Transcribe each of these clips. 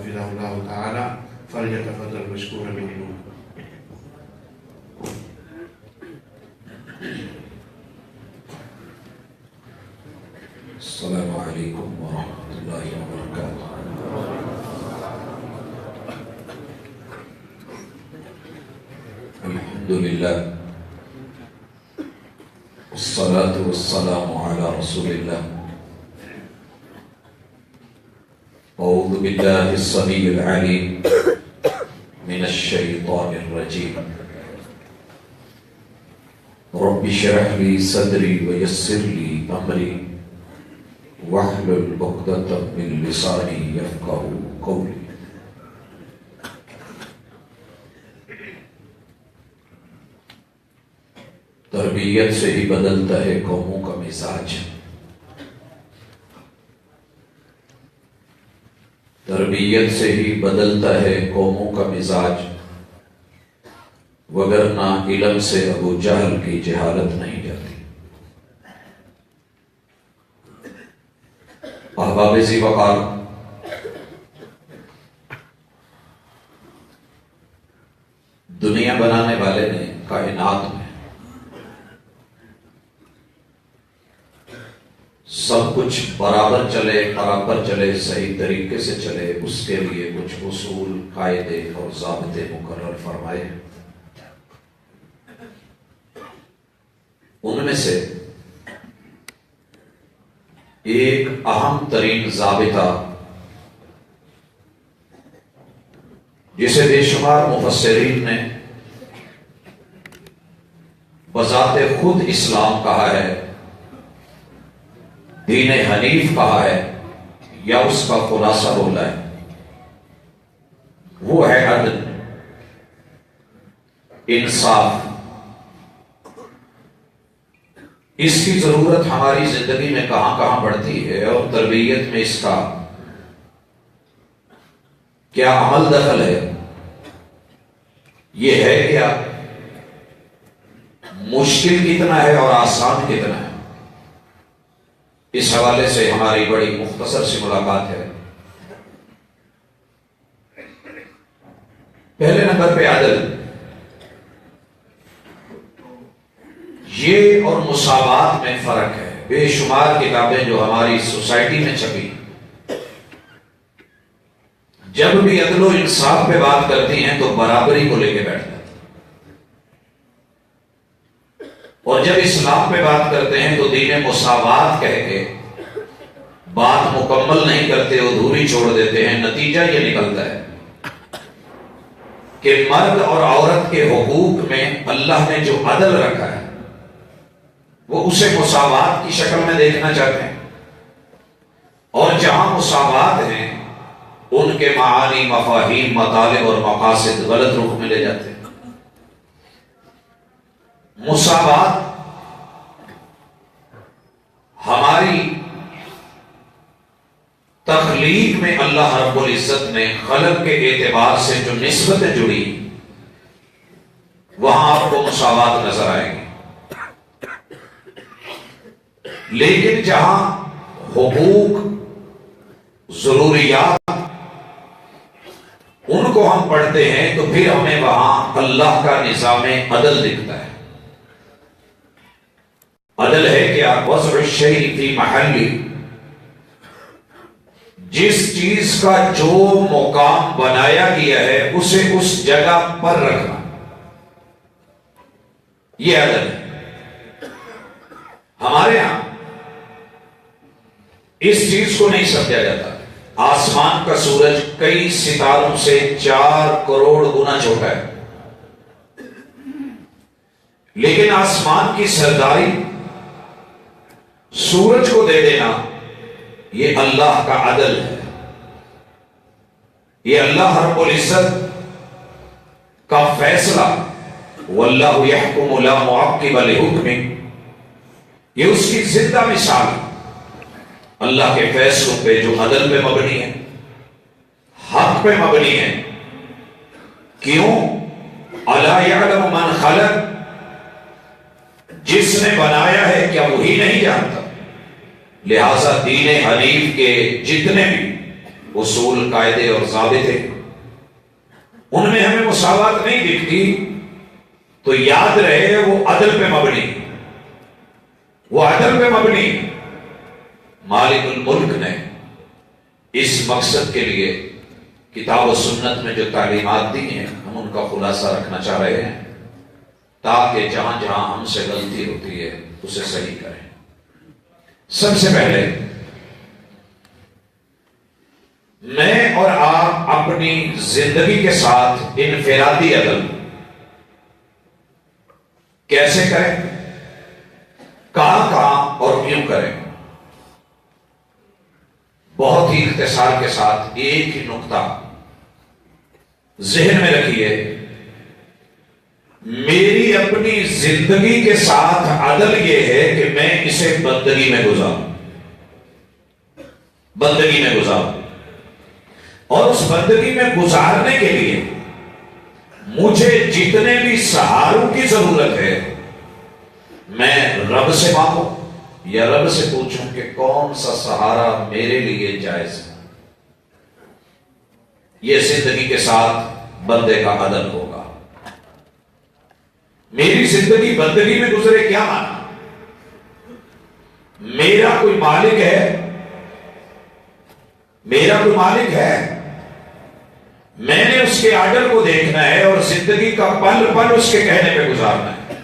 حفظه الله تعالى فليتفضل مشكورا منه. السلام علیکم ورحمۃ اللہ وبرکاتہ. الحمدللہ والصلاة والسلام علی رسول اللہ. اعوذ باللہ السمیع العلیم من الشیطان الرجیم. رب اشرح لی صدری ویسر لی امری واحلل عقدۃ من لسانی یفقهوا قولی. تربیت سے ہی بدلتا ہے قوموں کا مزاج. تربیت سے ہی بدلتا ہے قوموں کا مزاج، وگرنہ علم سے ابو جہل کی جہالت نہیں جاتی. احباب ذی وقار، دنیا بنانے والے نے کائنات میں سب کچھ برابر چلے صحیح طریقے سے چلے، اس کے لیے کچھ اصول، قاعدے اور ضابطے مقرر فرمائے. ان میں سے ایک اہم ترین ضابطہ جسے بے شمار مفسرین نے بذات خود اسلام کہا ہے، دین حنیف کہا ہے، یا اس کا خلاصہ بولا ہے، وہ ہے عدل، انصاف. اس کی ضرورت ہماری زندگی میں کہاں کہاں پڑتی ہے، اور تربیت میں اس کا کیا عمل دخل ہے، یہ ہے کیا، مشکل کتنا ہے اور آسان کتنا ہے. اس حوالے سے ہماری بڑی مختصر سی ملاقات ہے. پہلے نمبر پہ عدل. یہ اور مساوات میں فرق ہے. بے شمار کتابیں جو ہماری سوسائٹی میں چھپی، جب بھی عدل و انصاف پہ بات کرتی ہیں تو برابری کو لے کے بیٹھ جاتی، اور جب اسلام پہ بات کرتے ہیں تو دین مساوات کہہ کے بات مکمل نہیں کرتے، ادھوری چھوڑ دیتے ہیں. نتیجہ یہ نکلتا ہے کہ مرد اور عورت کے حقوق میں اللہ نے جو عدل رکھا ہے وہ اسے مساوات کی شکل میں دیکھنا چاہتے ہیں، اور جہاں مساوات ہیں ان کے معانی، مفاہیم، مطالب اور مقاصد غلط رخ میں لے جاتے ہیں. مساوات ہماری تخلیق میں اللہ رب العزت نے خلق کے اعتبار سے جو نسبتیں جڑی، وہاں آپ کو مساوات نظر آئے گی. لیکن جہاں حقوق، ضروریات، ان کو ہم پڑھتے ہیں تو پھر ہمیں وہاں اللہ کا نظام عدل دکھتا ہے. عدل ہے کیا؟ وضع الشیء فی محلہ، جس چیز کا جو مقام بنایا گیا ہے اسے اس جگہ پر رکھنا، یہ عدل ہے. ہمارے ہاں اس چیز کو نہیں سمجھا جاتا. آسمان کا سورج کئی ستاروں سے 4 کروڑ گنا چھوٹا ہے، لیکن آسمان کی سرداری سورج کو دے دینا یہ اللہ کا عدل ہے. یہ اللہ رب العزت کا فیصلہ، واللہ یحکم لا معقب لحکمہ، یہ اس کی زندہ مثال اللہ کے فیصلوں پہ جو عدل پہ مبنی ہے، حق پہ مبنی ہے. کیوں؟ الا یعلم من خلق، جس نے بنایا ہے کیا وہی نہیں جانتا؟ لہذا دین حنیف کے جتنے بھی اصول قاعدے اور ضابطے، ان میں ہمیں مساوات نہیں دکھتی تو یاد رہے وہ عدل پہ مبنی، وہ عدل پہ مبنی۔ مالک الملک نے اس مقصد کے لیے کتاب و سنت میں جو تعلیمات دی ہیں ہم ان کا خلاصہ رکھنا چاہ رہے ہیں تاکہ جہاں جہاں ہم سے غلطی ہوتی ہے اسے صحیح کریں۔ سب سے پہلے میں اور آپ اپنی زندگی کے ساتھ انفرادی عدل کیسے کریں، کہاں کہاں اور کیوں کریں؟ بہت ہی اختصار کے ساتھ ایک ہی نقطہ ذہن میں رکھیے، میری اپنی زندگی کے ساتھ عدل یہ ہے کہ میں اسے بندگی میں گزاروں، بندگی میں گزاروں، اور اس بندگی میں گزارنے کے لیے مجھے جتنے بھی سہاروں کی ضرورت ہے میں رب سے مانگوں یا رب سے پوچھوں کہ کون سا سہارا میرے لیے جائز ہے۔ یہ زندگی کے ساتھ بندے کا عدل ہوگا۔ میری زندگی بندگی میں گزرے کیا مانا؟ میرا کوئی مالک ہے، میرا کوئی مالک ہے، میں نے اس کے آرڈر کو دیکھنا ہے اور زندگی کا پل پل اس کے کہنے پہ گزارنا ہے۔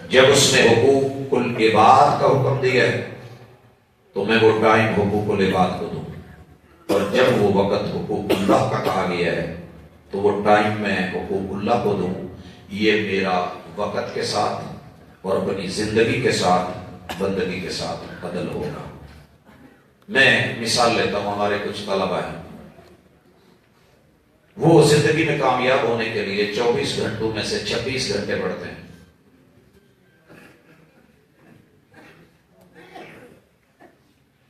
جب اس نے حقوق العباد کا حکم دیا ہے تو میں وہ ٹائم حقوق العباد کو دوں، اور جب وہ وقت حقوق اللہ کا کہا گیا ہے تو وہ ٹائم میں حقوق اللہ کو دوں۔ یہ میرا وقت کے ساتھ اور اپنی زندگی کے ساتھ بندگی کے ساتھ عدل ہوگا۔ میں مثال لیتا ہوں، ہمارے کچھ طلبہ ہیں، وہ زندگی میں کامیاب ہونے کے لیے 24 گھنٹوں میں سے 26 گھنٹے پڑھتے ہیں۔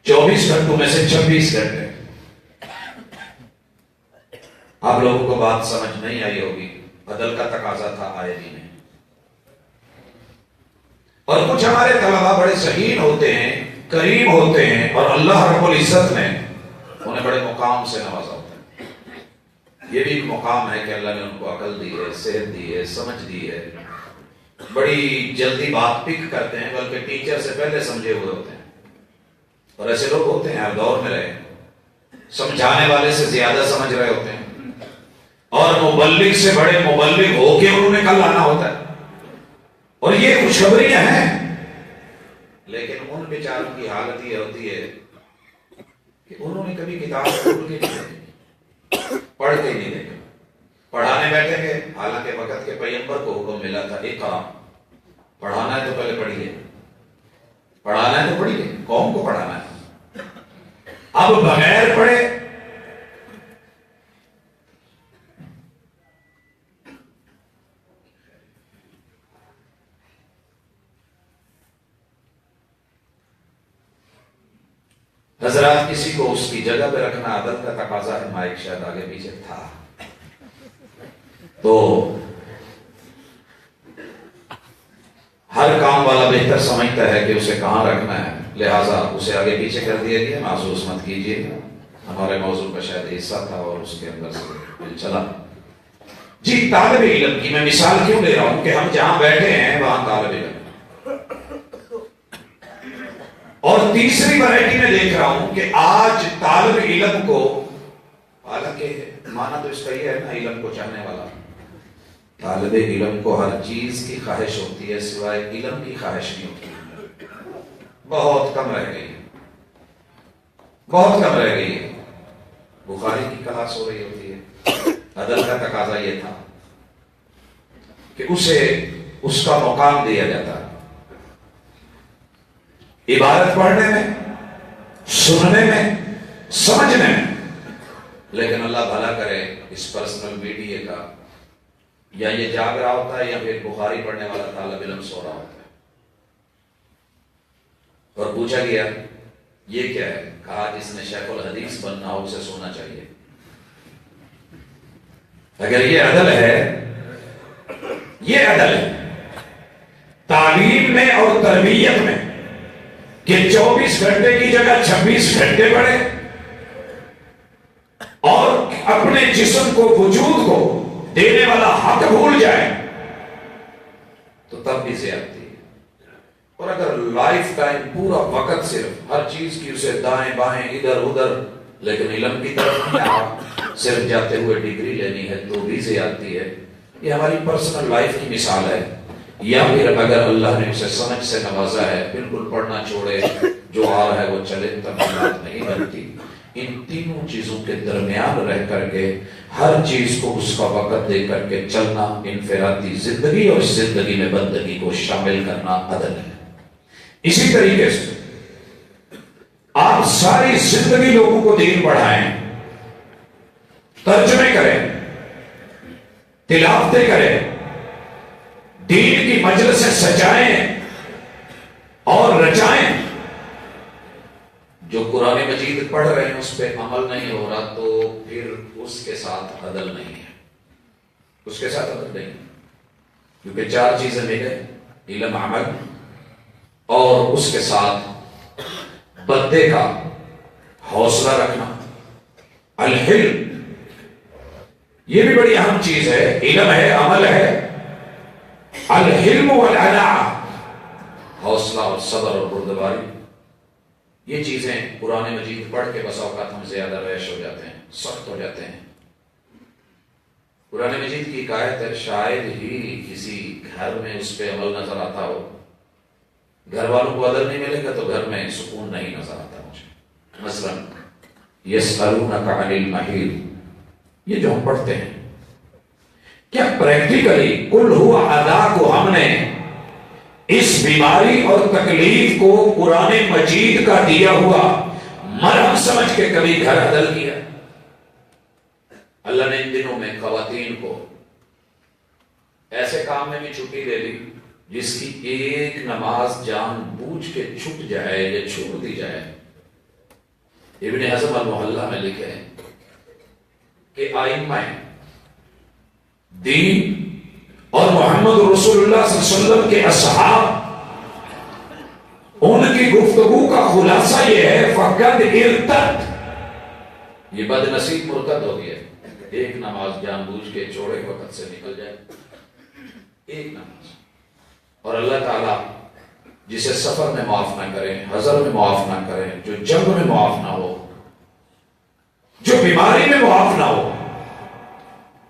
24 گھنٹوں میں سے 26 گھنٹے۔ آپ لوگوں کو بات سمجھ نہیں آئی ہوگی، عدل کا تقاضا تھا آئے ہی نہیں۔ اور کچھ ہمارے طلبہ بڑے ذہین ہوتے ہیں، کریم ہوتے ہیں، اور اللہ رب العزت نے انہیں بڑے مقام سے نوازا ہوتا ہے۔ یہ بھی ایک مقام ہے کہ اللہ نے ان کو عقل دی ہے، صحت دی ہے، سمجھ دی ہے، بڑی جلدی بات پک کرتے ہیں، بلکہ ٹیچر سے پہلے سمجھے ہوئے ہوتے ہیں۔ اور ایسے لوگ ہوتے ہیں ہر دور میں رہے، سمجھانے والے سے زیادہ سمجھ رہے ہوتے ہیں، اور مبلغ سے بڑے مبلغ ہو کے انہوں نے کل آنا ہوتا ہے۔ اور یہ خوشخبریاں ہیں، لیکن ان بیچاروں کی حالت یہ ہوتی ہے کہ انہوں نے کبھی کتاب کھول کے نہیں دیکھی، پڑھ کے نہیں دیکھا، پڑھانے بیٹھیں گے، حالانکہ وقت کے پیغمبر کو حکم ملا تھا اقرا، پڑھانا ہے تو پہلے پڑھیے، پڑھانا ہے تو پڑھیے، قوم کو پڑھانا ہے۔ اب بغیر پڑھے حضرات، کسی کو اس کی جگہ پہ رکھنا عدل کا تقاضا ہے۔ مائک شاید آگے پیچھے تھا تو ہر کام والا بہتر سمجھتا ہے کہ اسے کہاں رکھنا ہے، لہٰذا اسے آگے پیچھے کر دیا گیا۔ محسوس مت کیجیے، ہمارے موضوع کا شاید حصہ تھا اور اس کے اندر سے چلا۔ جی، طالب علم کی میں مثال کیوں لے رہا ہوں کہ ہم جہاں بیٹھے ہیں وہاں طالب علم، اور تیسری ورائٹی میں دیکھ رہا ہوں کہ آج طالب علم کو، حالانکہ مانا تو اس کا یہ ہے نا، علم کو چاہنے والا، طالب علم کو ہر چیز کی خواہش ہوتی ہے سوائے علم کی خواہش نہیں ہوتی، بہت کم رہ گئی ہے، بہت کم رہ گئی ہے۔ بخاری کی کلاس ہو رہی ہوتی ہے، عدل کا تقاضا یہ تھا کہ اسے اس کا مقام دیا جاتا ہے، عبارت پڑھنے میں، سننے میں، سمجھنے میں۔ لیکن اللہ بھلا کرے اس پرسنل میڈیا کا، یا یہ جاگ رہا ہوتا ہے یا پھر بخاری پڑھنے والا طالب علم سو رہا ہوتا ہے، اور پوچھا گیا یہ کیا ہے؟ کہا جس نے شیخ الحدیث بننا ہو اسے سونا چاہیے۔ اگر یہ عدل ہے، یہ عدل ہے تعلیم میں اور تربیت میں کہ 24 گھنٹے کی جگہ 26 گھنٹے پڑھے، اور اپنے جسم کو وجود کو دینے والا حق بھول جائے تو تب بھی زیادتی ہے. اور اگر لائف ٹائم پورا وقت صرف ہر چیز کی اسے دائیں بائیں ادھر ادھر لیکن علم کی طرف نہیں آ صرف جاتے ہوئے ڈگری لینی ہے تو بھی زیادتی ہے. یہ ہماری پرسنل لائف کی مثال ہے. یا پھر اگر اللہ نے اسے سمجھ سے نوازا ہے بالکل پڑھنا چھوڑے جو آ رہا ہے وہ چلے تب بات نہیں بنتی. ان تینوں چیزوں کے درمیان رہ کر کے ہر چیز کو اس کا وقت دے کر کے چلنا انفرادی زندگی اور زندگی میں بندگی کو شامل کرنا عدل ہے. اسی طریقے سے آپ ساری زندگی لوگوں کو دین پڑھائیں, ترجمے کریں, تلاوتیں کریں, دین کی مجلسیں سجائیں اور رچائیں. جو قرآن مجید پڑھ رہے ہیں اس پہ عمل نہیں ہو رہا تو پھر اس کے ساتھ عدل نہیں ہے. اس کے ساتھ عدل نہیں, کیونکہ چار چیزیں مل گئے, علم, عمل اور اس کے ساتھ بندے کا حوصلہ رکھنا, الحلم. یہ بھی بڑی اہم چیز ہے. علم ہے, عمل ہے, الحلم والعناء, حوصلہ اور صبر اور بردباری. یہ چیزیں قرآن مجید پڑھ کے بس اوقات ہم زیادہ ریش ہو جاتے ہیں, سخت ہو جاتے ہیں. قرآن مجید کی ایک آیت ہے, شاید ہی کسی گھر میں اس پہ عمل نظر آتا ہو. گھر والوں کو عدل نہیں ملے گا تو گھر میں سکون نہیں نظر آتا مجھے. مثلا یسألونک عن المحیض, یہ جو ہم پڑھتے ہیں کیا پریکٹیکلی کل ہوا ادا کو ہم نے اس بیماری اور تکلیف کو قرآن مجید کا دیا ہوا مرہم سمجھ کے کبھی گھر عدل کیا؟ اللہ نے ان دنوں میں خواتین کو ایسے کام میں بھی چھٹی دے دی جس کی ایک نماز جان بوجھ کے چھٹ جائے یا چھوڑ دی جائے. ابن حزم المحلہ میں لکھے ہیں کہ ائمہ دین اور محمد رسول اللہ صلی اللہ علیہ وسلم کے اصحاب, ان کی گفتگو کا خلاصہ یہ ہے فقد ارتد, یہ بد نصیب مرتد ہو گیا. ایک نماز جان بوجھ کے چھوڑے وقت سے نکل جائے, ایک نماز. اور اللہ تعالیٰ جسے سفر میں معاف نہ کرے, حضر میں معاف نہ کرے, جو جنگ میں معاف نہ ہو, جو بیماری میں معاف نہ ہو,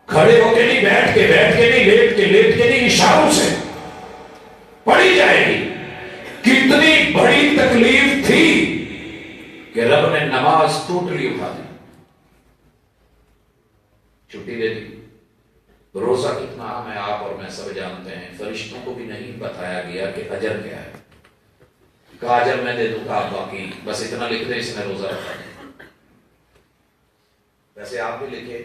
کھڑے ہو کے نہیں, بیٹھ کے نہیں, لیٹ کے نہیں, اشاروں سے پڑھی جائے گی. کتنی بڑی تکلیف تھی کہ رب نے نماز ٹوٹلی اٹھا دی, چھٹی دے دی. روزہ کتنا اہم ہے آپ اور میں سب جانتے ہیں. فرشتوں کو بھی نہیں بتایا گیا کہ اجر کیا ہے. کہا اجر میں دے دوں گا, باقی بس اتنا لکھ دیں اس نے روزہ رکھا. ویسے آپ بھی لکھے,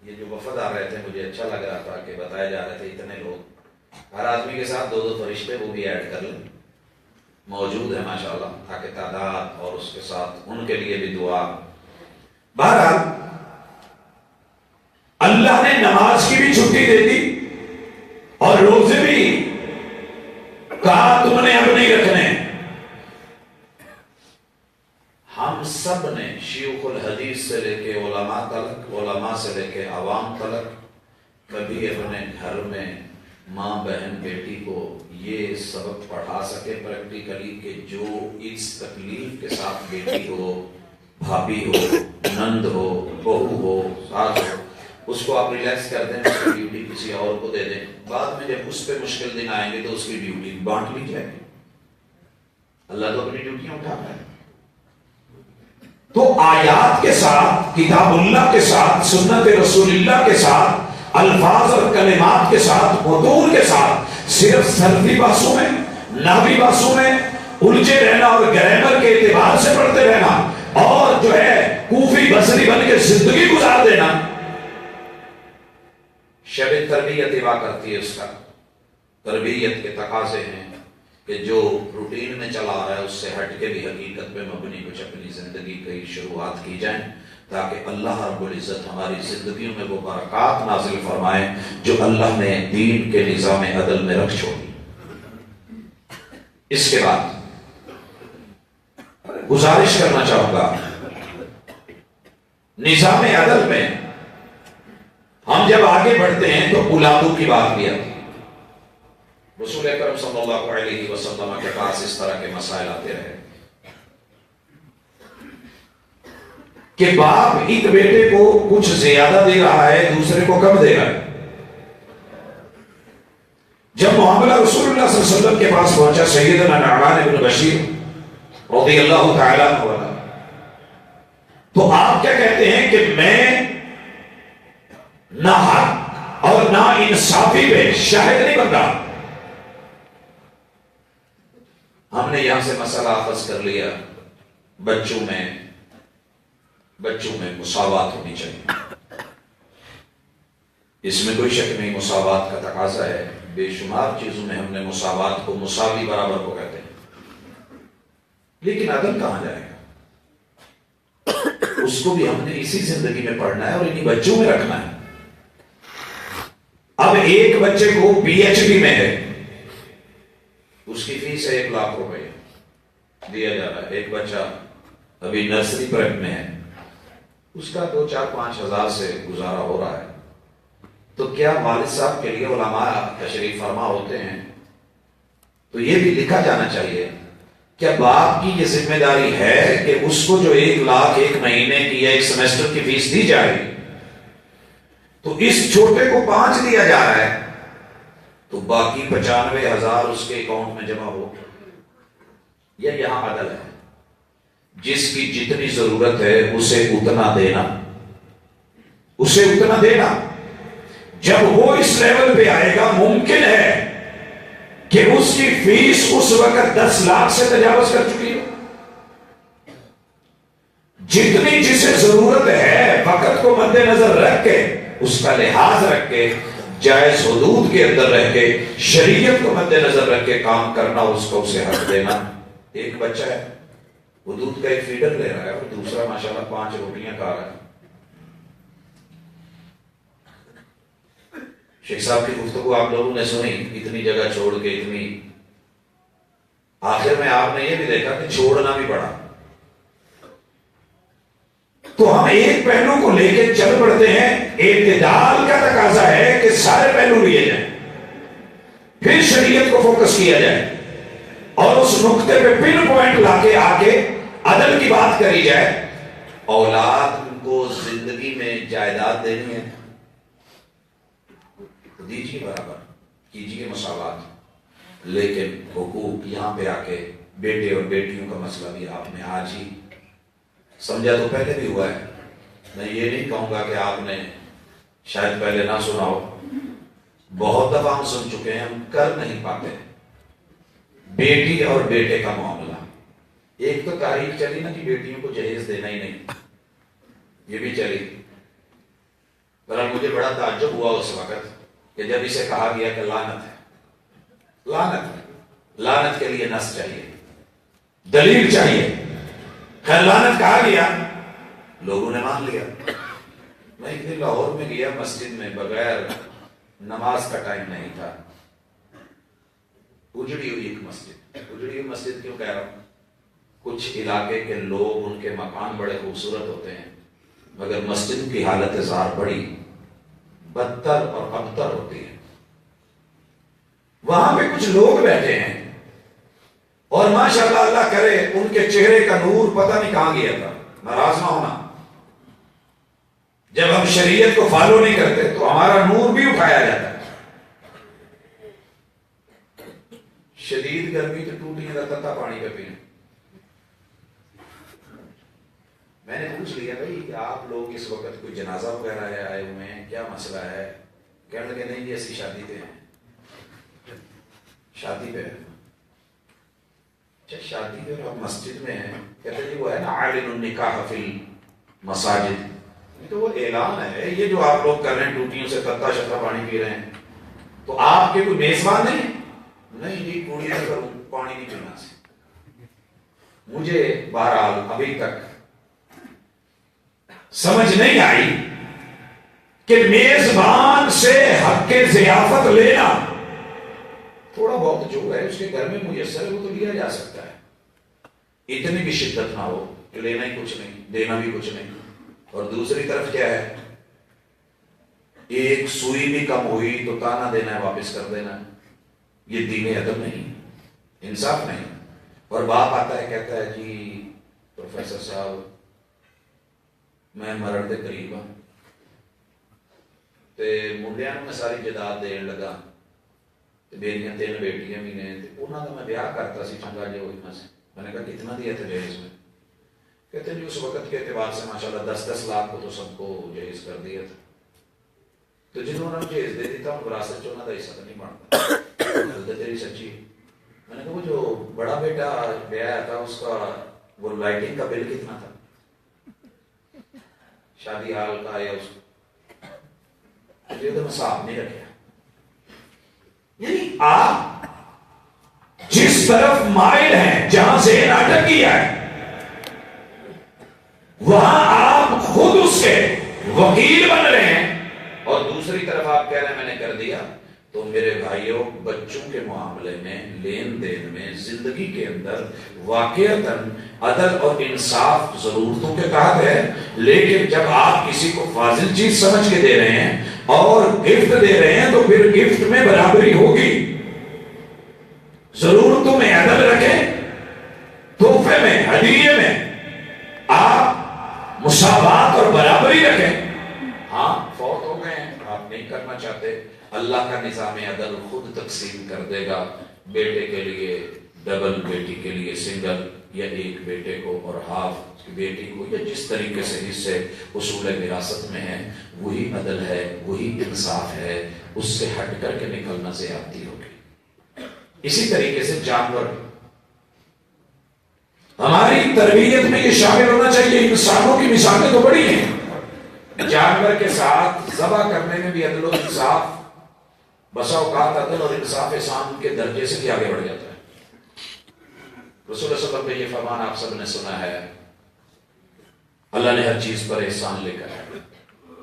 یہ جو وفد آ رہے تھے مجھے اچھا لگ رہا تھا کہ بتائے جا رہے تھے اتنے لوگ, ہر آدمی کے ساتھ 2 فرشتے وہ بھی ایڈ کر لیں, موجود ہے ماشاءاللہ, تاکہ تعداد اور اس کے ساتھ ان کے لیے بھی دعا. بہرحال اللہ نے نماز کی بھی چھٹی دے دی اور روزے بھی کہا تم نے اب نہیں رکھنے. ہم سب نے شیوخ الحدیث سے لے کے علماء تلک, علماء سے لے کے عوام تلک, کبھی اپنے گھر میں ماں بہن بیٹی کو یہ سبق پڑھا سکے پریکٹیکلی کہ جو اس تکلیف کے ساتھ بیٹی ہو, بھابھی ہو, نند ہو, بہو ہو, ساس ہو, اس کو آپ ریلیکس کر دیں, اس کی ڈیوٹی کسی اور کو دے دیں. بعد میں جب اس پہ مشکل دن آئیں گے تو اس کی ڈیوٹی بانٹ لی جائے گی. اللہ تو اپنی ڈیوٹیاں اٹھا رہا ہے. تو آیات کے ساتھ, کتاب اللہ کے ساتھ, سنت رسول اللہ کے ساتھ, الفاظ اور کلمات کے ساتھ, حضور کے ساتھ, صرف سلفی باسوں میں, نحوی باسوں میں الجھے رہنا اور گرامر کے اعتبار سے پڑھتے رہنا اور جو ہے کوفی بصری بن کے زندگی گزار دینا, شب تربیت ایوا کرتی ہے. اس کا تربیت کے تقاضے ہیں کہ جو روٹین میں چلا آ رہا ہے اس سے ہٹ کے بھی حقیقت پہ مبنی کچھ اپنی زندگی کی شروعات کی جائیں, تاکہ اللہ رب العزت ہماری زندگیوں میں وہ برکات نازل فرمائے جو اللہ نے دین کے نظام عدل میں رکھ چھوڑی. اس کے بعد گزارش کرنا چاہوں گا, نظام عدل میں ہم جب آگے بڑھتے ہیں تو اولادوں کی بات بھی آتی ہے. رسول اکرم صلی اللہ علیہ وسلم کے پاس اس طرح کے مسائل آتے رہے کہ باپ ایک بیٹے کو کچھ زیادہ دے رہا ہے، دوسرے کو کم دے رہا ہے. جب معاملہ رسول اللہ صلی اللہ علیہ وسلم کے پاس پہنچا، سیدنا نعمان بن بشیر رضی اللہ تعالیٰ عنہ، تو آپ کیا کہتے ہیں کہ میں نہ حق اور نہ انصافی پہ شاہد نہیں بنتا. ہم نے یہاں سے مسئلہ اخذ کر لیا، بچوں میں مساوات ہونی چاہیے. اس میں کوئی شک نہیں، مساوات کا تقاضا ہے. بے شمار چیزوں میں ہم نے مساوات کو، مساوی برابر کو کہتے ہیں. لیکن عدل کہاں جائے گا؟ اس کو بھی ہم نے اسی زندگی میں پڑھنا ہے اور انہی بچوں میں رکھنا ہے. اب ایک بچے کو پی ایچ ڈی میں ہے، اس کی فیس ہے 1 لاکھ روپے دیا جا رہا ہے. ایک بچہ ابھی نرسری پریپ میں ہے، اس کا 2-4-5 ہزار سے گزارا ہو رہا ہے. تو کیا والد صاحب کے لیے علماء تشریف فرما ہوتے ہیں تو یہ بھی لکھا جانا چاہیے کیا باپ کی یہ ذمہ داری ہے کہ اس کو جو 1 لاکھ ایک مہینے کی یا ایک سیمسٹر کی فیس دی جائے تو اس چھوٹے کو 5 دیا جا رہا ہے تو باقی 95,000 اس کے اکاؤنٹ میں جمع ہو. یہ یہاں عدل ہے، جس کی جتنی ضرورت ہے اسے اتنا دینا. جب وہ اس لیول پہ آئے گا، ممکن ہے کہ اس کی فیس اس وقت 10 لاکھ سے تجاوز کر چکی ہو. جتنی جسے ضرورت ہے وقت کو مد نظر رکھ کے، اس کا لحاظ رکھ کے، جائز حدود کے اندر رہ کے، شریعت کو مد نظر رکھ کے کام کرنا، اس کو اسے حق دینا. ایک بچہ ہے، وہ دودھ کا 1 فیڈر لے رہا ہے اور دوسرا ماشاءاللہ 5 روٹیاں کھا رہا ہے. شیخ صاحب کی گفتگو آپ لوگوں نے سنی، اتنی جگہ چھوڑ کے اتنی، آخر میں آپ نے یہ بھی دیکھا کہ چھوڑنا بھی پڑا. تو ہم ایک پہلو کو لے کے چل پڑتے ہیں. اعتدال کا تقاضا ہے کہ سارے پہلو لیے جائیں، پھر شریعت کو فوکس کیا جائے اور اس نقطے پہ پن پوائنٹ لا کے آگے عدل کی بات کری جائے. اولاد کو زندگی میں جائیداد دینی ہے، دیجیے برابر، کیجیے مساوات، لیکن حقوق یہاں پہ آ کے بیٹے اور بیٹیوں کا مسئلہ بھی آپ نے آج ہی سمجھا، تو پہلے بھی ہوا ہے. میں یہ نہیں کہوں گا کہ آپ نے شاید پہلے نہ سنا ہو، بہت دفعہ ہم سن چکے ہیں، ہم کر نہیں پاتے. بیٹی اور بیٹے کا معاملہ، ایک تو تاریخ چلی نا کہ بیٹیوں کو جہیز دینا ہی نہیں، یہ بھی چلی. بہرحال مجھے بڑا تعجب ہوا اس وقت کہ جب اسے کہا گیا کہ لعنت ہے، لعنت کے لیے نص چاہیے، دلیل چاہیے. خیر لعنت کہا گیا، لوگوں نے مان لیا. میں ایک دن لاہور میں گیا، مسجد میں بغیر نماز کا ٹائم نہیں تھا، اجڑی ہوئی ایک مسجد. اجڑی ہوئی مسجد کیوں کہہ رہا ہوں؟ کچھ علاقے کے لوگ، ان کے مکان بڑے خوبصورت ہوتے ہیں مگر مسجد کی حالت زار بڑی بدتر اور ابتر ہوتی ہے. وہاں پہ کچھ لوگ بیٹھے ہیں اور ماشاءاللہ اللہ کرے ان کے چہرے کا نور پتہ نہیں کہاں گیا تھا. ناراض نہ ہونا، جب ہم شریعت کو فالو نہیں کرتے تو ہمارا نور بھی اٹھایا جاتا ہے. شدید گرمی تو ٹوٹیاں رہتا تھا پانی پہ پینے. میں نے پوچھ لیا بھائی کہ آپ لوگ اس وقت کوئی جنازہ وغیرہ ہے آئے ہوئے ہیں، کیا مسئلہ ہے؟ کہنے لگے نہیں جی ایسی شادی پہ ہیں، شادی پہ ہے. اچھا شادی پہ آپ مسجد میں ہیں؟ کہتے جی وہ ہے نا عالن النکاح فی المساجد، تو وہ اعلان ہے یہ جو آپ لوگ کر رہے ہیں، ٹوٹیوں سے تتا شتا پانی پی رہے ہیں، تو آپ کے کوئی میزبان نہیں جی کوڑی نہ کروں، پانی نہیں پینا سے. مجھے بہرحال ابھی تک سمجھ نہیں آئی کہ میزبان سے حق ضیافت لینا، تھوڑا بہت جو ہے اس کے گھر میں میسر ہے وہ تو لیا جا سکتا ہے. اتنی بھی شدت نہ ہو کہ لینا ہی کچھ نہیں، دینا بھی کچھ نہیں. اور دوسری طرف کیا ہے، ایک سوئی بھی کم ہوئی تو تانا دینا ہے، واپس کر دینا ہے. یہ دین عدل نہیں، انصاف نہیں. اور باپ آتا ہے کہتا ہے جی پروفیسر صاحب میں مرن دے قریب ہوں تے منڈیاں میں ساری جائیداد دین لگا تے میریاں 3 بیٹیاں بھی نے تے انہاں دا میں بیاہ کرتا سی چنگا جے ہوئی میں سے. میں نے کہا کتنا دیا تھے جہیز میں؟ کہتے جی اس وقت کے اعتبار سے ماشاءاللہ 10-10 لاکھ کو تو سب کو جہیز کر دیا تھا. تو جنہوں نے جہیز دے دیتا ہوں وراثت چ انہاں دا حصہ نہیں بنتا. تیری سچی. میں نے کہا وہ جو بڑا بیٹا بیاہ تھا اس کا وہ لائٹنگ کا بل کتنا تھا شادی حال کا یا اس مجھے تو میں صاحب نہیں رکھا. یعنی آپ جس طرف مائل ہیں، جہاں ذہن اٹک گیا ہے، وہاں آپ خود اس کے وکیل بن رہے ہیں، اور دوسری طرف آپ کہہ رہے ہیں میں نے کر دیا. تو میرے بھائیوں، بچوں کے معاملے میں، لین دین میں، زندگی کے اندر واقعتاً عدل اور انصاف ضرورتوں کے تحت ہے. لیکن جب آپ کسی کو فاضل چیز سمجھ کے دے رہے ہیں اور گفٹ دے رہے ہیں تو پھر گفٹ میں برابری ہوگی. ضرورتوں میں عدل رکھیں، تحفے میں، ہدیے میں آپ مساوات اور برابری رکھیں. ہاں فوت ہو گئے ہیں، آپ نہیں کرنا چاہتے، اللہ کا نظام عدل خود تقسیم کر دے گا. بیٹے کے لیے ڈبل، بیٹی کے لیے سنگل، یا ایک بیٹے کو اور ہاف بیٹی کو، یا جس طریقے سے حصے اصول وراثت میں ہیں. وہی عدل ہے، وہی انصاف ہے. اس سے ہٹ کر کے نکلنا زیادتی ہوگی. اسی طریقے سے جانور، ہماری تربیت میں یہ شامل ہونا چاہیے. انسانوں کی مثالیں تو بڑی ہیں، جانور کے ساتھ ذبح کرنے میں بھی عدل و انصاف، بسا اوقات عدل اور انصاف احسان کے درجے سے بھی آگے بڑھ جاتا ہے. رسول اللہ صلی اللہ علیہ وسلم کا یہ فرمان آپ سب نے سنا ہے، اللہ نے ہر چیز پر احسان لے کر ہے.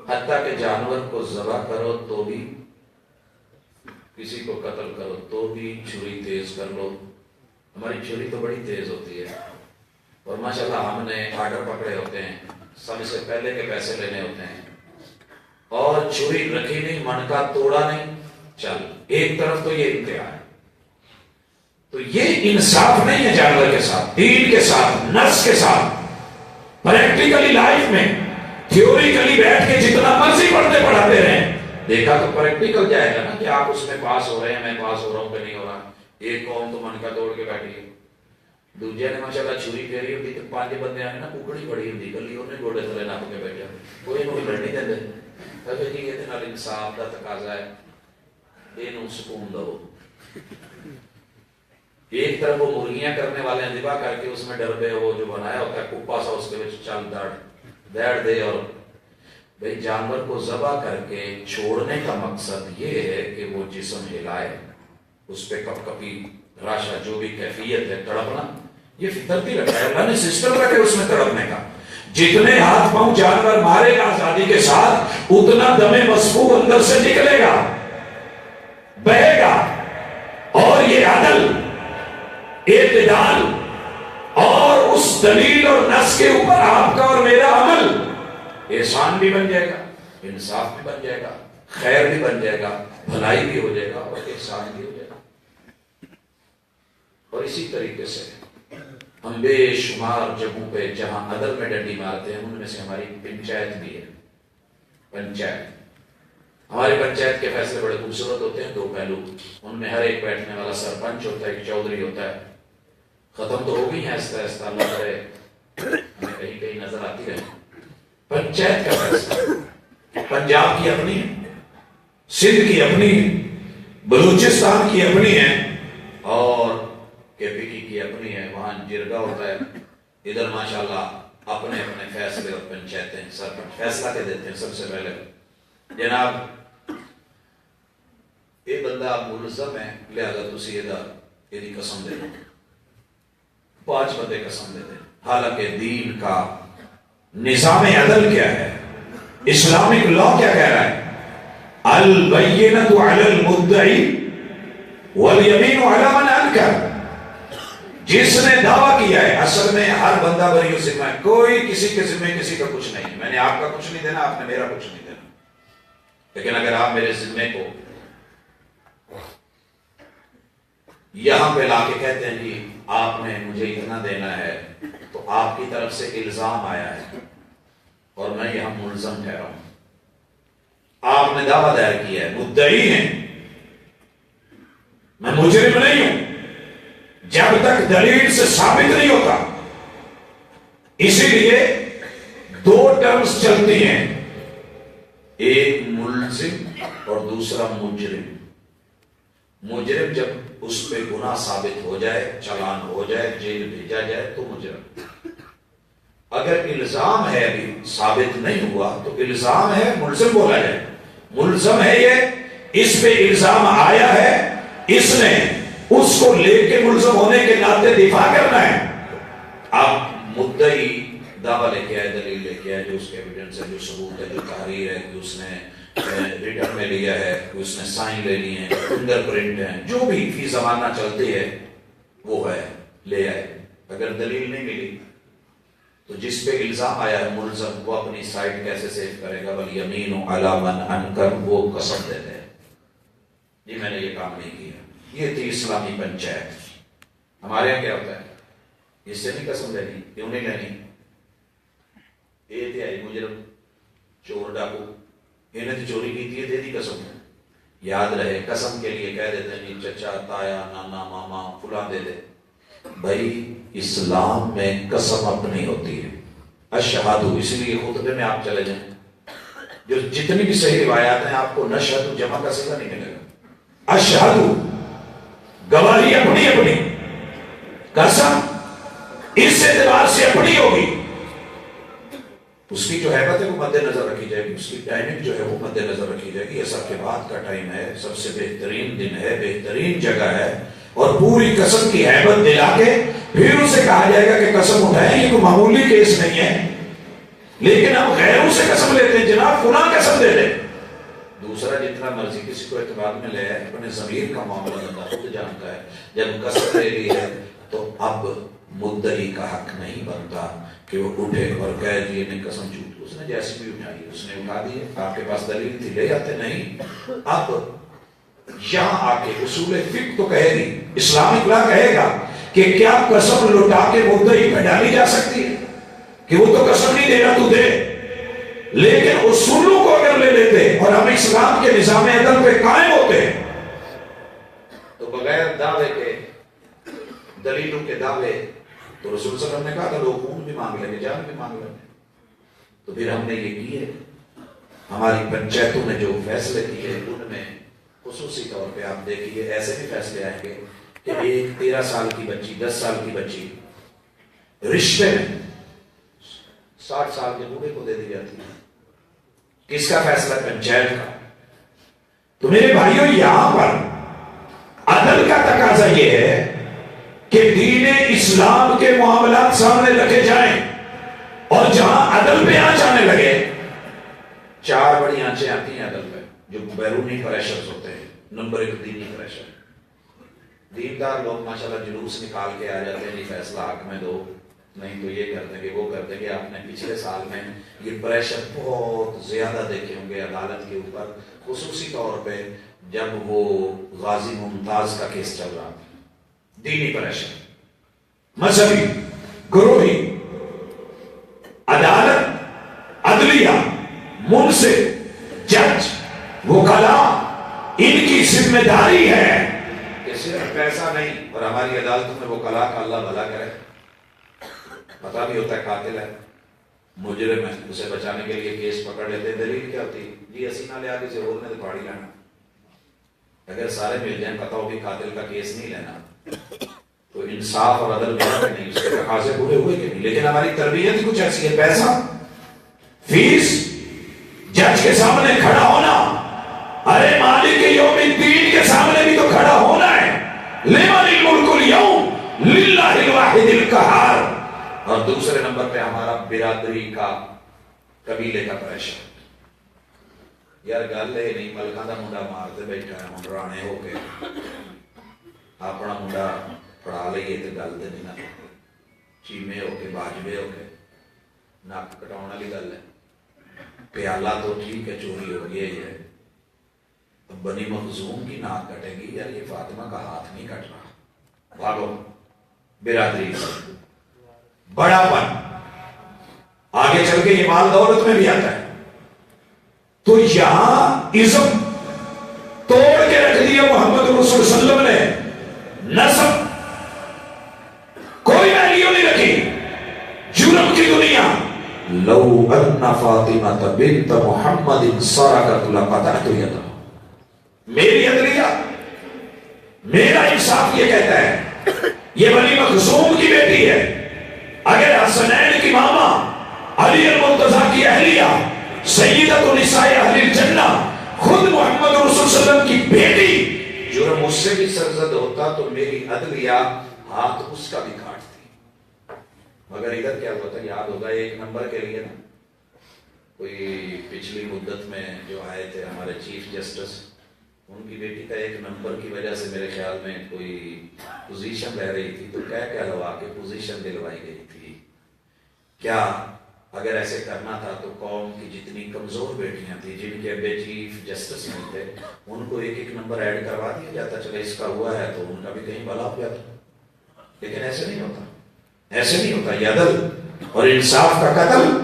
حتیٰ کہ جانور کو ذبح کرو تو بھی، کسی کو قتل کرو تو بھی چھری تیز کر لو. ہماری چھری تو بڑی تیز ہوتی ہے، اور ماشاءاللہ ہم نے آرڈر پکڑے ہوتے ہیں، سب سے پہلے کے پیسے لینے ہوتے ہیں، اور چھری رکھی نہیں، منکا توڑا نہیں، چل ایک طرف تو یہ انتہا ہے. تو یہ انصاف نہیں ہے جانور کے ساتھ، دین کے ساتھ، نفس کے ساتھ. پریکٹیکلی لائف میں تھیوریکلی بیٹھ کے جتنا مرضی پڑھتے پڑھاتے رہیں، دیکھا تو پریکٹیکل جائے گا نا کہ آپ اس میں پاس ہو رہے ہیں، میں پاس ہو رہا ہوں کہ نہیں ہو رہا. ایک قوم تو منکا توڑ کے بیٹھی ہے، دوجے نے ماشاءاللہ چھری پھیری ہوتی تو 5 بندے آنے نا ککڑی پڑی ہوتی کلی انہیں گوڑے تھلے ناپ کے بیٹھا، کوئی لڑ نہیں دے. جی یہ انصاف کا تقاضا ہے، یہ سکون دو. ایک طرف وہ مرغیاں کرنے والے ہیں، ذبح کر کے اس میں ڈربے وہ جو بنایا ہوتا ہے کپا سا، اس کے وچ چل دیڑ دے. اور بھئی جانور کو ذبح کر کے چھوڑنے کا مقصد یہ ہے کہ وہ جسم ہلائے، اس پہ کپ کپی راشا جو بھی کیفیت ہے تڑپنا، یہ فطرتی رکھا ہے. اللہ نے سسٹم رکھے اس میں تڑپنے کا. جتنے ہاتھ پاؤں جانور مارے گا آزادی کے ساتھ، اتنا دم مسفوح اندر سے نکلے گا، بہے گا. اور یہ عدل، اعتدال اور اس دلیل اور نص کے اوپر آپ کا اور میرا عمل احسان بھی بن جائے گا، انصاف بھی بن جائے گا، خیر بھی بن جائے گا، بھلائی بھی ہو جائے گا، اور احسان بھی ہو جائے گا. اور اسی طریقے سے ہم بے شمار جگہوں پہ جہاں عدل میں ڈنڈی مارتے ہیں، ان میں سے ہماری پنچایت بھی ہے. پنچایت، ہماری پنچایت کے فیصلے بڑے خوبصورت ہوتے ہیں. 2 پہلو، ان میں ہر ایک بیٹھنے والا سرپنچ ہوتا ہے، ایک چودھری ہوتا ہے. ختم تو ہو گئی ہیں آہستہ آہستہ، اللہ کرے ہمیں کہیں کہیں نظر آتی رہے. پنچایت کا فیصلہ پنجاب کی اپنی ہے، سندھ کی اپنی ہے، بلوچستان کی اپنی ہے، اور KPT کی اپنی ہے. وہاں جرگا ہوتا ہے. ادھر ماشاءاللہ اپنے اپنے فیصلے اور پنچایتیں سرپنچ فیصلہ کے دیتے ہیں. سب سے پہلے جناب یہ بندہ ملزم ہے، لہذا تسی یہ قسم دے دو. 5 بندے قسم دے دیں. حالانکہ دین کا نظام عدل کیا ہے، اسلامک لا کیا کہہ رہا ہے؟ البینۃ علی المدعی والیمین علی من انکر. جس نے دعویٰ کیا ہے اصل میں ہر بندہ بری و ذمہ ہے، کوئی کسی کے ذمہ کسی کا کچھ نہیں ہے، میں نے آپ کا کچھ نہیں دینا، آپ نے میرا کچھ نہیں دینا، لیکن اگر آپ میرے ذمے کو یہاں پہ لا کے کہتے ہیں جی آپ نے مجھے اتنا دینا ہے، تو آپ کی طرف سے الزام آیا ہے اور میں یہاں ملزم ٹھہرا ہوں، آپ نے دعویٰ دائر کیا ہے، مدعی ہیں، میں مجرم نہیں ہوں جب تک دلیل سے ثابت نہیں ہوتا۔ اسی لیے دو ٹرمز چلتی ہیں، ایک ملزم اور دوسرا مجرم۔ مجرم جب اس پہ گناہ ثابت ہو جائے، چالان ہو جائے، جیل بھیجا جائے تو مجرم۔ اگر الزام ہے ابھی ثابت نہیں ہوا تو الزام ہے، ملزم بولا جائے، ملزم ہے یہ، اس پہ الزام آیا ہے، اس نے اس کو لے کے ملزم ہونے کے ناطے دفاع کرنا ہے۔ آپ مدعی دعویٰ لے کے آئے، دلیل لے کے آئے، جو اس کے ایویڈنس ہے، جو ثبوت ہے، جو تحریر ہے کہ اس نے ریٹن میں لیا ہے، کہ اس نے سائن لے لیے ہیں، فنگر پرنٹ ہیں، جو بھی فی زمانہ چلتی ہے وہ ہے، لے آئے۔ اگر دلیل نہیں ملی تو جس پہ الزام آیا ہے ملزم، وہ اپنی سائٹ کیسے سیو کرے گا؟ وَالْيَمِينُ عَلَى مَنْ أَنْكَرَ، وہ قسم دیتے ہیں جی میں نے یہ کام نہیں کیا۔ یہ تھی اسلامی پنچایت۔ ہمارے یہاں کیا ہوتا ہے؟ اس سے نہیں قسم لینی، کیوں نہیں لینی؟ یہ تھے آئی مجرم، چور ڈاکو، انہیں تو چوری کی تھی، دے دی قسم۔ یاد رہے قسم کے لیے کہہ دیتے ہیں چچا، تایا، نانا، ماما، فلاں دے دے۔ بھائی اسلام میں قسم اپنی ہوتی ہے، اشہدو، اس لیے خطبے میں آپ چلے جائیں، جو جتنی بھی صحیح روایات ہیں آپ کو نشہدو جمع کا صیغہ نہیں ملے گا، اشہدو، گواہی اپنی اپنی، قسم اس اعتبار سے اپنی ہوگی، اس کی جو حیبت ہے وہ مد نظر رکھی جائے گی، اس کی ٹائمنگ جو ہے وہ مد نظر رکھی جائے گی، یہ سب کے بعد کا ٹائم ہے، سب سے بہترین دن ہے، بہترین جگہ ہے، اور پوری قسم کی حیبت دلا کے پھر اسے کہا جائے گا کہ قسم اٹھائیں، یہ کوئی معمولی کیس نہیں ہے۔ لیکن ہم غیروں سے قسم لیتے ہیں، جناب فلاں قسم دے دیں، دوسرا جتنا مرضی کسی کو اعتبار میں لے آئے، اپنے ضمیر کا معاملہ بندہ خود جانتا ہے، جب قسم لے لی ہے تو اب مدعی کا حق نہیں بنتا کہ وہ اٹھے اور کہہ دیے نے قسم جھوٹ، اس نے جیسی بھی اٹھائی، اس نے اٹھا دی، آپ کے پاس دلیل تھی، لے جاتے نہیں۔ اب یہاں آ کے اصول فقہ تو کہے گی، اسلامک لا کہے گا کہ کیا قسم لٹا کے مدعی پہ ڈالی جا سکتی ہے کہ وہ تو قسم نہیں دینا تو دے، لیکن اصولوں کو اگر لے لیتے اور ہم اسلام کے نظام عدل پہ قائم ہوتے تو بغیر دعوے کے، دلیلوں کے دعوے، تو رسول صلی اللہ علیہ وسلم نے کہا تھا لوگ خون بھی مانگ لیں گے، جان بھی مانگ لیں گے، تو پھر ہم نے یہ کیے، ہماری پنچایتوں نے جو فیصلے کیے ان میں خصوصی طور پہ آپ دیکھیے ایسے بھی فیصلے آئیں گے کہ ایک 13 سال کی بچی، 10 سال کی بچی رشتے میں 60 سال کے بوڑھے کو دے دی جاتی ہے۔ کس کا فیصلہ؟ پنچایت کا۔ تو میرے بھائیوں یہاں پر عدل کا تقاضا یہ ہے کہ دین اسلام کے معاملات سامنے رکھے جائیں، اور جہاں عدل پہ آنچ آنے لگے، 4 بڑی آنچیں آتی ہیں عدل پہ جو بیرونی پریشرز ہوتے ہیں۔ نمبر 1 دینی پریشر، دیندار لوگ ماشاءاللہ جلوس نکال کے آ جاتے ہیں جی فیصلہ حق میں دو، نہیں تو یہ کر دیں گے، وہ کر دیں گے۔ آپ نے پچھلے سال میں یہ پریشر بہت زیادہ دیکھے ہوں گے عدالت کے اوپر، خصوصی طور پہ جب وہ غازی ممتاز کا کیس چل رہا تھا۔ دینی پریشر، مذہبی، گروہی، عدالت، عدلیہ، منصف، جج، وکلاء، ان کی ذمہ داری ہے کہ صرف پیسہ نہیں، اور ہماری عدالتوں میں وکلاء کا اللہ بھلا کرے، پتہ بھی ہوتا ہے قاتل ہے، مجرم ہے، اسے بچانے کے لیے کیس پکڑ لیتے ہیں، دلیل کیا ہوتی ہے؟ جی اسینہ لے آگے سے روڈ میں پھاڑی لینا، اگر سارے مل جائیں پتہ ہو بھی قاتل کا کیس نہیں لینا تو انصاف اور عدل ملا کہ نہیں، اس کے تقاضے پورے ہوئے کہ نہیں۔ لیکن ہماری تربیت کچھ ایسی ہے، پیسہ، فیس، جج کے سامنے کھڑا ہونا، ارے مالک یوم الدین کے سامنے بھی تو کھڑا ہونا ہے، لمن الملک اليوم للہ الواحد القہار۔ اور دوسرے نمبر پہ ہمارا برادری کا، قبیلے کا پریشر، یار گل ہے نہیں، ملکاں دا منڈا مارتے بیٹھا ہے، منڈرانے ہو کے اپنا منڈا پڑھا لئیے تو گل تو نہیں نہ چیمے ہو کے باجبے ہو کے نک کٹاؤن والی گل ہے. پیالہ تو ٹھیک ہے چوری ہو گئی ہے, اب بنی مخزوم کی ناک کٹے گی, یار یہ فاطمہ کا ہاتھ نہیں کٹ رہا. بھاگو برادری سے بڑا پن آگے چل کے یہ مال دولت میں بھی آتا ہے. تو یہاں عزم توڑ کے رکھ دیا محمد رسول صلی اللہ علیہ وسلم نے. نسب کوئی ویلیو نہیں رکھی. جرم کی دنیا لو ان فاطمہ بنت محمد سرقت لقطعت یدها. میری عدلیہ میرا انصاف یہ کہتا ہے یہ بنی مخزوم کی بیٹی ہے. اگر حسنین کی ماما علی المرتضی کی اہلیہ سیدۃ النساء اہل الجنہ خود محمد رسول صلی اللہ علیہ وسلم کی بیٹی جرم اس سے بھی سرزد ہوتا تو میری عدلیہ ہاتھ اس کا بھی کاٹتی. مگر ادھر کیا ہوتا یاد ہوگا ایک نمبر کے لیے نا, کوئی پچھلی مدت میں جو آئے تھے ہمارے چیف جسٹس, ان کی بیٹی کا ایک نمبر کی وجہ سے میرے خیال میں کوئی پوزیشن رہ رہی تھی تو کیا لوا کے پوزیشن دلوائی گئی تھی. کیا اگر ایسے کرنا تھا تو قوم کی جتنی کمزور بیٹیاں تھیں جن کے ابے چیف جسٹس نہیں تھے ان کو ایک ایک نمبر ایڈ کروا دیا جاتا, چلے اس کا ہوا ہے تو ان کا بھی کہیں بھلا ہو جاتا. لیکن ایسے نہیں ہوتا, ایسے نہیں ہوتا. یہ عدل اور انصاف کا قتل.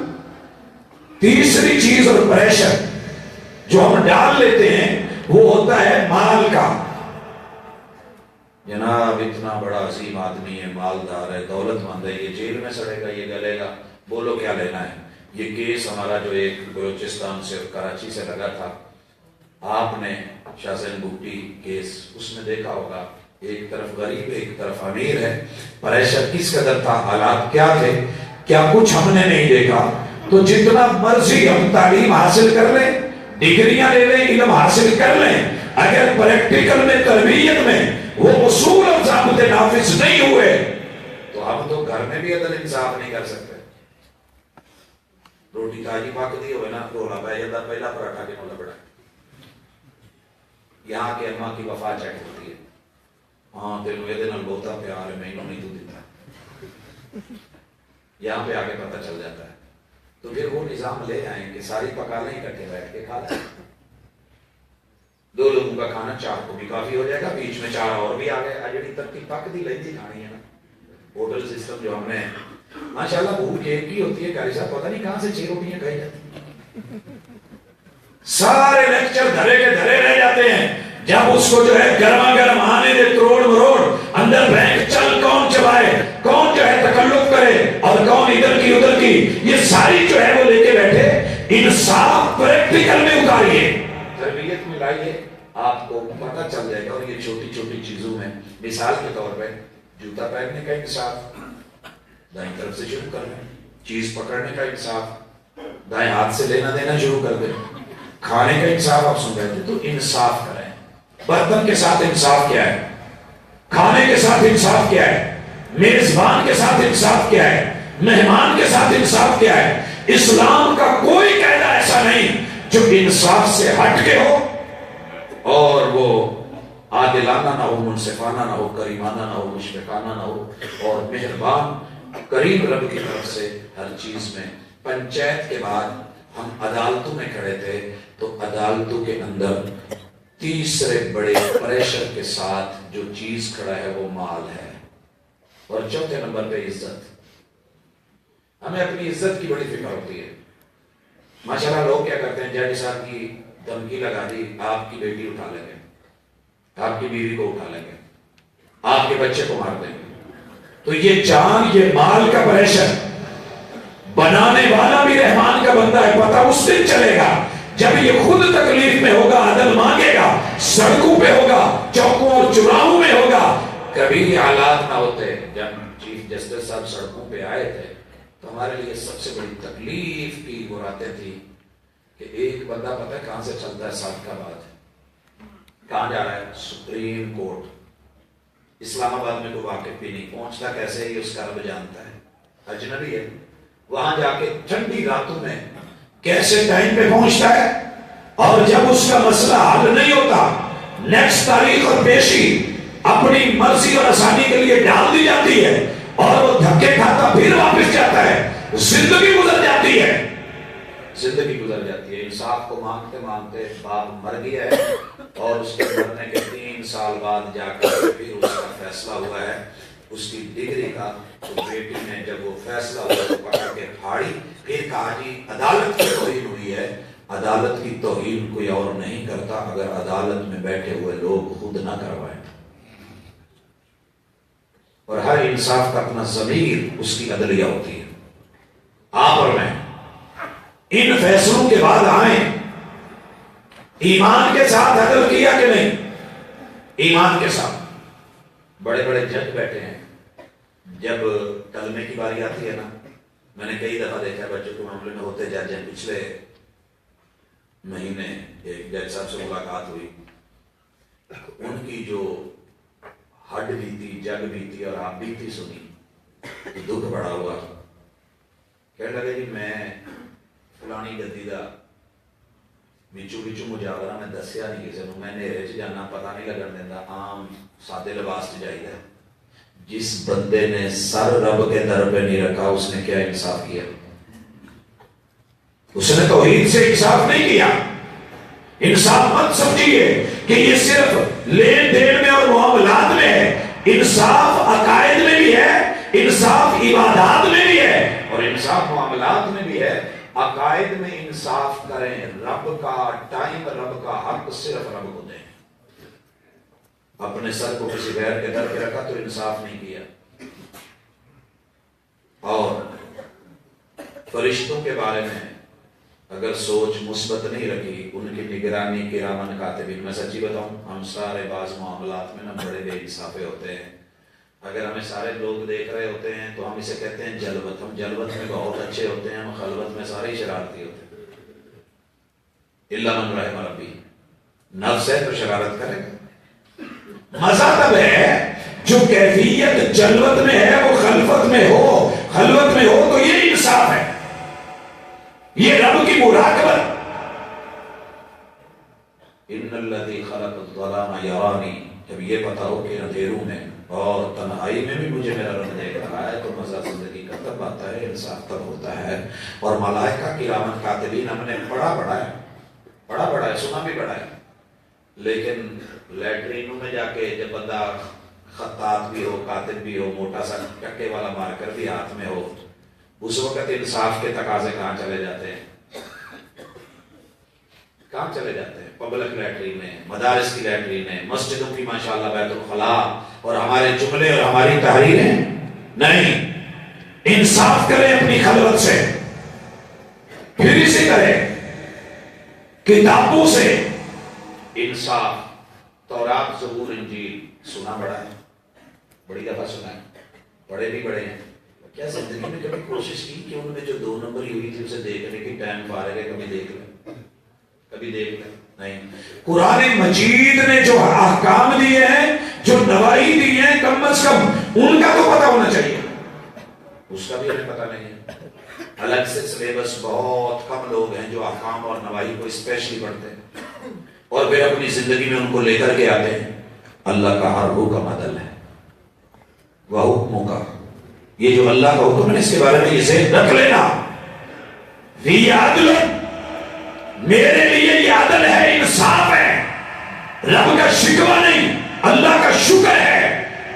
تیسری چیز اور پریشر جو ہم ڈال لیتے ہیں وہ ہوتا ہے مال کا. جناب اتنا بڑا عظیم آدمی ہے, مالدار ہے, دولت مند ہے, یہ جیل میں سڑے گا, یہ گلے گا, بولو کیا لینا ہے. یہ کیس ہمارا جو ایک بلوچستان سے کراچی سے لگا تھا, آپ نے شاہ زین بھٹی کیس اس میں دیکھا ہوگا, ایک طرف غریب ایک طرف امیر ہے. پریشر کس قدر تھا, حالات کیا تھے, کیا کچھ ہم نے نہیں دیکھا. تو جتنا مرضی ہم تعلیم حاصل کر لیں, ڈگریاں لے لیں, علم حاصل کر لیں, اگر پریکٹیکل میں تربیت میں وہ اصول اور ضابطے نافذ نہیں ہوئے تو ہم تو گھر میں بھی عدل انصاف نہیں کر سکتے. روٹی تازی پک دی ہوئے نا, رولا پہ جاتا پہلا پراٹھا کے مطلب بڑا. یہاں کے اماں کی وفا چیک ہوتی ہے, ہاں تینوں یہ دن بہتا پیار ہے, میں نہیں تو دیتا. یہاں پہ آگے پتہ چل جاتا ہے. تو پھر وہ نظام لے آئیں کہ ساری پکالیں اکٹھے بیٹھ کے کھا لیں. 2 لوگوں کا کھانا 4 کو بھی کافی ہو جائے گا, بیچ میں 4 اور بھی آ گئے. جڑی ترکیب پک دی لیندی کھانی ہے نا, ہوٹل سسٹم جو ہم نے ماشاءاللہ بھوک ایک کی ہوتی ہے. قاری صاحب پتہ نہیں کہاں سے 6 روٹیاں کھائی جاتی. سارے لیکچر دھرے کے دھرے رہ جاتے ہیں. جب اس کو جو ہے گرما گرم آنے دے کروڑ مروڑ اندر بینک چل, کون چلائے, کون جو ہے تکلف کرے اور کون ادھر کی ادھر کی, یہ ساری جو ہے وہ لے کے بیٹھے. انصاف پریکٹیکل میں اتاریے, تربیت میں لائیے, آپ کو پتہ چل جائے گا. اور یہ چھوٹی چھوٹی چیزوں میں مثال کے طور پہ جوتا پہننے کا انصاف, دائیں طرف سے شروع کر دیں. چیز پکڑنے کا انصاف, دائیں ہاتھ سے لینا دینا شروع کر دیں. کھانے کا انصاف آپ سن رہے تھے تو انصاف کریں. برتن کے ساتھ انصاف کیا ہے, کھانے کے ساتھ انصاف کیا ہے, میزبان کے ساتھ انصاف کیا ہے, مہمان کے ساتھ انصاف کیا ہے. اسلام کا کوئی قاعدہ ایسا نہیں جو انصاف سے ہٹ کے ہو اور وہ عادلانہ نہ ہو, منصفانہ نہ ہو, کریمانہ نہ ہو, مشفقانہ نہ ہو اور مہربان کریم رب کی طرف سے ہر چیز میں. پنچایت کے بعد ہم عدالتوں میں کھڑے تھے تو عدالتوں کے اندر تیسرے بڑے پریشر کے ساتھ جو چیز کھڑا ہے وہ مال ہے. اور چوتھے نمبر پہ عزت. ہمیں اپنی عزت کی بڑی فکر ہوتی ہے. ماشاءاللہ لوگ کیا کرتے ہیں, جج صاحب کی دھمکی لگا دی, آپ کی بیٹی اٹھا لیں گے, آپ کی بیوی کو اٹھا لیں گے, آپ کے بچے کو مار دیں گے. تو یہ جان, یہ مال کا پریشر بنانے والا بھی رحمان کا بندہ ہے. پتہ اس دن چلے گا جب یہ خود تکلیف میں ہوگا, عدل مانگے گا, سڑکوں پہ ہوگا, چوکوں اور چراہوں میں ہوگا. کبھی یہ حالات نہ ہوتے. جب چیف جسٹس صاحب سڑکوں پہ آئے تھے تو ہمارے لیے سب سے بڑی تکلیف کی وہ باتیں تھی کہ ایک بندہ پتہ ہے کہاں سے چلتا ہے, صادقہ بات ہے, کہاں جا رہا ہے, سپریم کورٹ. اسلام آباد میں کوئی واقف بھی نہیں, پہنچتا کیسے ہی اس کا رب جانتا ہے, اجنبی ہے. وہاں جا کے ٹھنڈی راتوں میں کیسے ٹائم پہ پہنچتا ہے, اور جب اس کا مسئلہ حل نہیں ہوتا, نیکسٹ تاریخ اور پیشی اپنی مرضی اور آسانی کے لیے ڈال دی جاتی ہے اور وہ دھکے کھاتا پھر واپس جاتا ہے، زندگی گزر جاتی ہے، زندگی گزر جاتی ہے۔ انصاف کو مانگتے مانگتے باپ مر گیا ہے اور اس کے مرنے کے 3 سال بعد جا کر پھر اس کا فیصلہ ہوا ہے اس کی ڈگری کا۔ تو بیٹی نے جب وہ فیصلہ ہوا تو پکڑ کے پھاڑی، پھر کہا جی عدالت کی توہین ہوئی ہے۔ عدالت کی توہین کوئی اور نہیں کرتا اگر عدالت میں بیٹھے ہوئے لوگ خود نہ کروائیں، اور ہر انصاف کا اپنا ضمیر اس کی عدلیہ ہوتی ہے۔ آپ اور میں ان فیصلوں کے بعد آئیں، ایمان کے ساتھ عدل کیا کہ نہیں؟ ایمان کے ساتھ۔ بڑے بڑے جج بیٹھے ہیں، جب کلمے کی باری آتی ہے نا، میں نے کئی دفعہ دیکھا بچوں کے معاملے میں ہوتے جج ہیں۔ پچھلے مہینے ایک جج صاحب سے ملاقات ہوئی، ان کی جو ہڈ بیتی، جگ بیتی اور آپ بیتی سنی تو دکھ بڑا ہوا۔ کہنے لگے جی میں فلانی گدی دا بچو مجاورہ میں دسیا نہیں کسی نے، میں نیرے چ جانا پتہ نہیں لگن دینا، عام سادے لباس چ جائیے۔ جس بندے نے سر رب کے در پہ نہیں رکھا اس نے کیا انصاف کیا؟ اس نے توحید سے انصاف نہیں کیا۔ انصاف مت سمجھیے کہ یہ صرف لین دین میں اور معاملات میں ہے، انصاف عقائد میں بھی ہے، انصاف عبادات میں بھی ہے، اور انصاف معاملات میں بھی ہے۔ عقائد میں انصاف کریں، رب کا ٹائم، رب کا حق صرف رب کو دیں۔ اپنے سر کو کسی غیر کے در پہ رکھا تو انصاف نہیں کیا۔ اور فرشتوں کے بارے میں اگر سوچ مثبت نہیں رکھی، ان کی نگرانی کرامن کاتبین، میں سچی بتاؤں ہم سارے بعض معاملات میں نا بڑے بے انصافے ہوتے ہیں۔ اگر ہمیں سارے لوگ دیکھ رہے ہوتے ہیں تو ہم اسے کہتے ہیں جلوت، ہم جلوت میں بہت اچھے ہوتے ہیں، ہم خلوت میں سارے شرارتی ہوتے ہیں۔ الا من رحم ربی، نفس ہے تو شرارت کرے گا۔ مزہ تب ہے جو کیفیت جلوت میں ہے وہ خلوت میں ہو، خلوت میں ہو تو یہ انصاف ہے، یہ رب کی مراقبت۔ ان الذی خلق الظلام یرانی، جب یہ پتا ہو کہ اندھیروں میں اور تنہائی میں بھی مجھے میرا رب دیکھ رہا ہے تو مزہ زندگی کا تب آتا ہے، انصاف تب ہوتا ہے۔ اور ملائکہ کرامن کاتبین ہم نے پڑھا ہے، سنا بھی پڑھا ہے، لیکن لیٹرینوں میں جا کے جب بندہ خطاط بھی ہو، کاتب بھی ہو، موٹا سا ٹکے والا مارکر بھی ہاتھ میں ہو، اس وقت انصاف کے تقاضے کہاں چلے جاتے ہیں؟ کہاں چلے جاتے ہیں؟ پبلک لیٹرین ہے، مدارس کی لیٹرین ہے، مسجدوں کی ماشاءاللہ بیت الخلاء، اور ہمارے جملے اور ہماری تحریریں نہیں۔ انصاف کریں اپنی خلوت سے، پھر اسے کریں کتابوں سے انصاف۔ تورات، زبور، انجیل سنا بڑا ہے، بڑی دفعہ سنا ہے، پڑھے بھی بڑے ہیں۔ کیا زندگی میں کبھی کوشش کی کہ ان میں جو 2 نمبر ہوئی تھی اسے دیکھنے کی ٹائم فارغ ہے، کبھی دیکھ لیں؟ نہیں۔ قرآن مجید نے جو احکام دیے ہیں، جو نواہی دی ہیں، کم از کم ان کا تو پتہ ہونا چاہیے، اس کا بھی ہمیں پتہ نہیں ہے۔ الگ سے سلیبس بہت کم لوگ ہیں جو احکام اور نواہی کو اسپیشلی پڑھتے ہیں اور پھر اپنی زندگی میں ان کو لے کر کے آتے ہیں۔ اللہ کا ہر حکم عدل ہے، وہ حکموں کا، یہ جو اللہ کا حکم ہے اس کے بارے میں اسے رکھ لینا، فی عدل، میرے لیے یہ عدل ہے، انصاف ہے، رب کا شکوہ نہیں، اللہ کا شکر ہے۔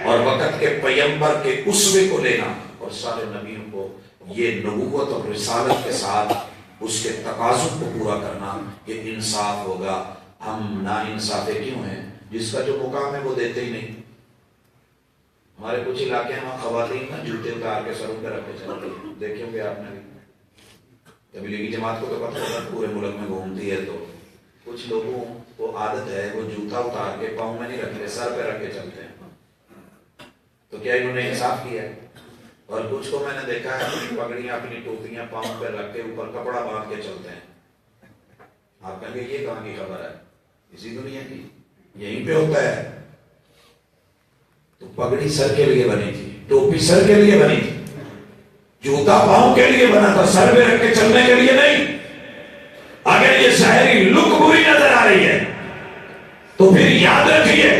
اور وقت کے پیغمبر کے اسوے کو لینا اور سارے نبیوں کو یہ نبوت اور رسالت کے ساتھ اس کے تقاضوں کو پورا کرنا، یہ انصاف ہوگا۔ ہم نا انصافے کیوں ہیں؟ جس کا جو مقام ہے وہ دیتے ہی نہیں۔ ہمارے کچھ علاقے ہیں وہاں خواتین نا جوتے اتار کے سروں پہ رکھے چلتے ہیں، دیکھیں گے آپ نے بھی، تبلیغی جماعت کو تو پتہ ہوتا ہے پورے ملک میں گھومتی ہے، تو کچھ لوگوں کو عادت ہے وہ جوتا اتار کے پاؤں میں نہیں رکھتے، سر پہ رکھ کے چلتے ہیں۔ تو کیا انہوں نے انصاف کیا ہے؟ اور کچھ کو میں نے دیکھا ہے اپنی پگڑیاں، اپنی ٹوپیاں پاؤں پہ رکھ کے اوپر کپڑا باندھ کے چلتے ہیں۔ آپ کہیں گے یہ کہاں کی خبر ہے؟ اسی دنیا کی، یہیں پہ ہوتا ہے۔ تو پگڑی سر کے لیے بنی تھی، ٹوپی سر کے لیے بنی تھی، جوتا پاؤں کے لیے بنا تھا، سر پہ رکھ کے چلنے کے لیے نہیں۔ اگر یہ ظاہری لک بری نظر آ رہی ہے تو پھر یاد رکھیے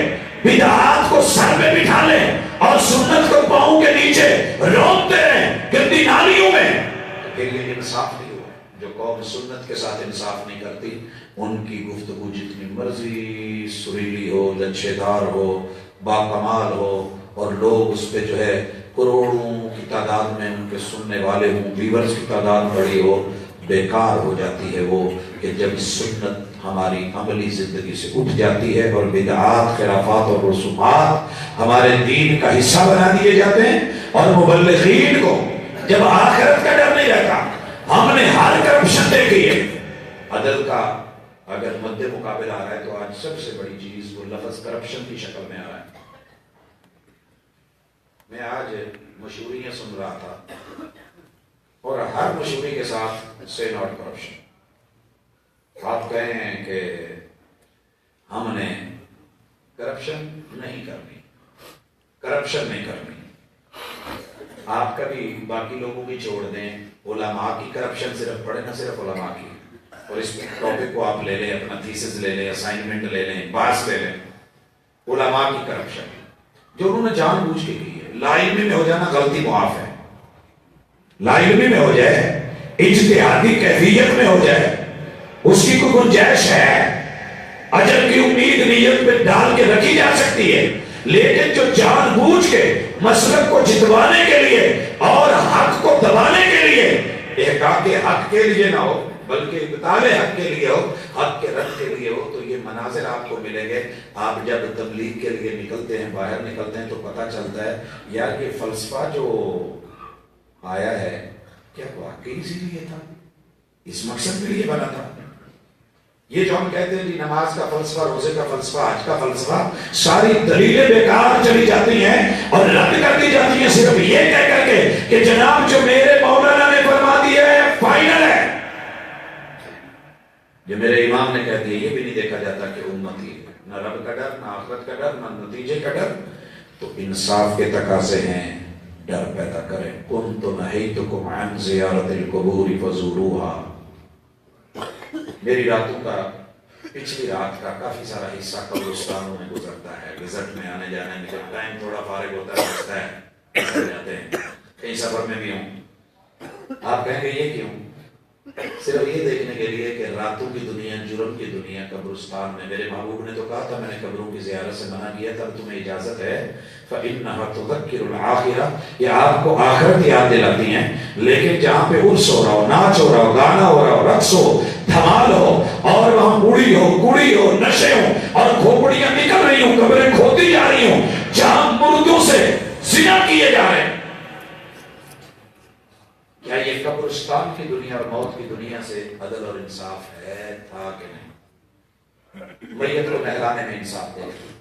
بدعات کو سر پہ بٹھا لیں اور سنت کو پاؤں کے نیچے روکتے رہیں گندی نالیوں میں، تو پھر یہ انصاف نہیں ہوا۔ جو قوم سنت کے ساتھ انصاف نہیں کرتی ان کی گفتگو جتنی مرضی سریلی ہو، لچھے دار ہو، باکمال ہو، اور لوگ اس پہ جو ہے کروڑوں کی تعداد میں ان کے سننے والے ہوں، ویورز کی تعداد بڑی ہو، بیکار ہو جاتی ہے وہ کہ جب سنت ہماری عملی زندگی سے اٹھ جاتی ہے اور بدعات، خرافات اور رسومات ہمارے دین کا حصہ بنا دیے جاتے ہیں، اور مبلغین کو جب آخرت کا ڈر نہیں رہتا، ہم نے ہر کرپشن دیکھی ہے۔ عدل کا اگر مد مقابل آ رہا ہے تو آج سب سے بڑی چیز وہ لفظ کرپشن کی شکل میں آ رہا ہے۔ میں آج مشہوریاں سن رہا تھا اور ہر مشہوری کے ساتھ سے ناٹ کرپشن۔ آپ کہیں کہ ہم نے کرپشن نہیں کرنی، کرپشن نہیں کرنی، آپ کبھی باقی لوگوں کی چھوڑ دیں، علماء کی کرپشن صرف پڑھیں، نہ صرف علماء کی، اور اس ٹاپک کو آپ لے لیں، اپنا تھیسس لے لیں، اسائنمنٹ لے لیں، باس لے لیں، علماء کی کرپشن جو انہوں نے جان بوجھ کے کی ہے۔ لا علمی میں ہو جانا غلطی معاف ہے، لا علمی میں ہو جائے، اجتہادی کیفیت میں ہو جائے، اس کی کوئی گنجائش ہے، اجر کی امید نیت پہ ڈال کے رکھی جا سکتی ہے، لیکن جو جان بوجھ کے مسلک کو جتوانے کے لیے اور حق کو دبانے کے لیے، احقاق حق کے لیے نہ ہو بلکہ ابطال حق کے لیے ہو، حق کے رد کے لیے ہو، تو یہ مناظر آپ کو ملیں گے۔ آپ جب تبلیغ کے لیے نکلتے ہیں، باہر نکلتے ہیں، تو پتہ چلتا ہے یار یہ فلسفہ جو آیا ہے کیا واقعی اسی لیے تھا، اس مقصد کے لیے بنا تھا۔ یہ جو ہم کہتے ہیں کہ نماز کا فلسفہ، روزے کا فلسفہ، حج کا فلسفہ، ساری دلیلیں بیکار چلی جاتی ہیں اور رد کر دی جاتی ہیں صرف یہ کہہ کر کے کہ جناب جو میرے مولانا نے فرما دیا ہے فائنل ہے، جو میرے امام نے کہہ دیا۔ یہ بھی نہیں دیکھا جاتا کہ امتی ہے، نہ رب کا ڈر، نہ آخرت کا ڈر، نہ نتیجے کا ڈر۔ تو انصاف کے تقاضے ہیں، ڈر پیدا کریں۔ کنت نہیتکم عن زیارت القبور فزوروها۔ میری راتوں کا، پچھلی رات کا کافی سارا حصہ قبرستانوں میں گزرتا ہے، وزٹ میں آنے جانے میں جب ٹائم تھوڑا فارغ ہوتا ہے نکل جاتے ہیں، کئی سفر میں بھی ہوں۔ آپ کہیں گے یہ کیوں؟ صرف یہ دیکھنے کے لیے کہ راتوں کی دنیا، جرم کی دنیا قبرستان میں، میرے محبوب نے تو کہا تھا میں نے قبروں کی زیارت سے منع کیا تھا، تمہیں اجازت ہے، فَإِنَّهَا تُذَكِّرُ الْآخِرَةَ، یہ آپ کو آخرت یاد دلاتی ہیں، لیکن جہاں پہ عرس ہو رہا ہو، ناچ ہو رہا ہو، گانا ہو رہا ہو، رقص ہو، دھمال ہو، اور وہاں بوڑھی ہو، کوڑی ہو، نشے ہوں، اور کھوپڑیاں نکل رہی ہوں، قبریں کھوتی جا رہی ہوں، جہاں مردوں سے زنا کیے جا رہے ہیں، کیا یہ قبرستان کی دنیا اور موت کی دنیا سے عدل اور انصاف ہے، تھا کہ نہیں؟ میت کو نہلانے میں انصاف دیکھ لیں،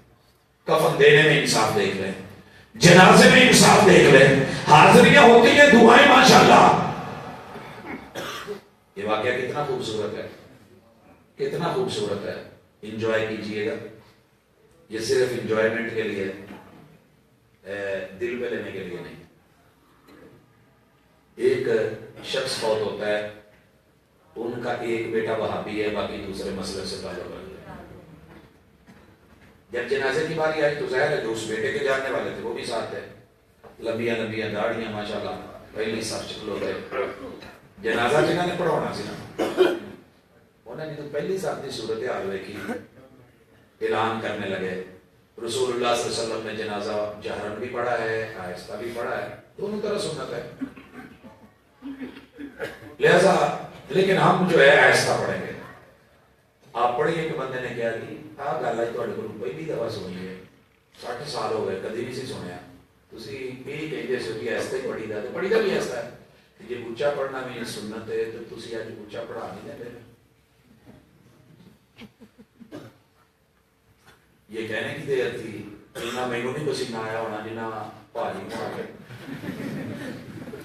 کفن دینے میں انصاف دیکھ لیں، جنازے میں انصاف دیکھ لیں، حاضریاں ہوتی ہیں، دعائیں ماشاءاللہ۔ یہ واقعہ کتنا خوبصورت ہے، کتنا خوبصورت ہے، انجوائے کیجئے گا۔ یہ صرف انجوائمنٹ کے لیے، دل پہ لینے کے لیے نہیں۔ ایک شخص فوت ہوتا ہے، ان کا ایک بیٹا وہابی ہے، باقی دوسرے مسلک سے تعلق ہے۔ جب جنازے کی باری آئی تو ظاہر ہے جو اس بیٹے کے جاننے والے تھے وہ بھی ساتھ تھے، لمبیاں لمبیاں داڑیاں ماشاءاللہ، پہلی صف شکل ہوتے، جنازہ جنہوں نے پڑھانا سی نا، انہوں نے تو پہلی صف کی صورت حال دیکھی، اعلان کرنے لگے۔ رسول اللہ صلی اللہ علیہ وسلم نے جنازہ جہرن بھی پڑھا ہے، آہستہ بھی پڑھا ہے، دونوں طرح سنت ہے، لہذا لیکن ہم جو ہے آہستہ پڑھیں گے۔ آپ پڑھیے کہ بندے نے کیا کی، آپ گل آئی تھوڑے کو پہلی دفعہ سنی ہے، 60 سال ہو گئے کدی نہیں سی سنیا، تسی یہ کہتے سو کہ آہستہ ہی پڑھی دا، تو پڑھی دا بھی آہستہ ہے، جی اونچا پڑھنا بھی سنت ہے تو تسی اج اونچا پڑھا نہیں دے۔ یہ کہنے کی دیر تھی، اتنا مینوں نہیں پسینہ آیا ہونا جنہ بھاجی کو آ کے،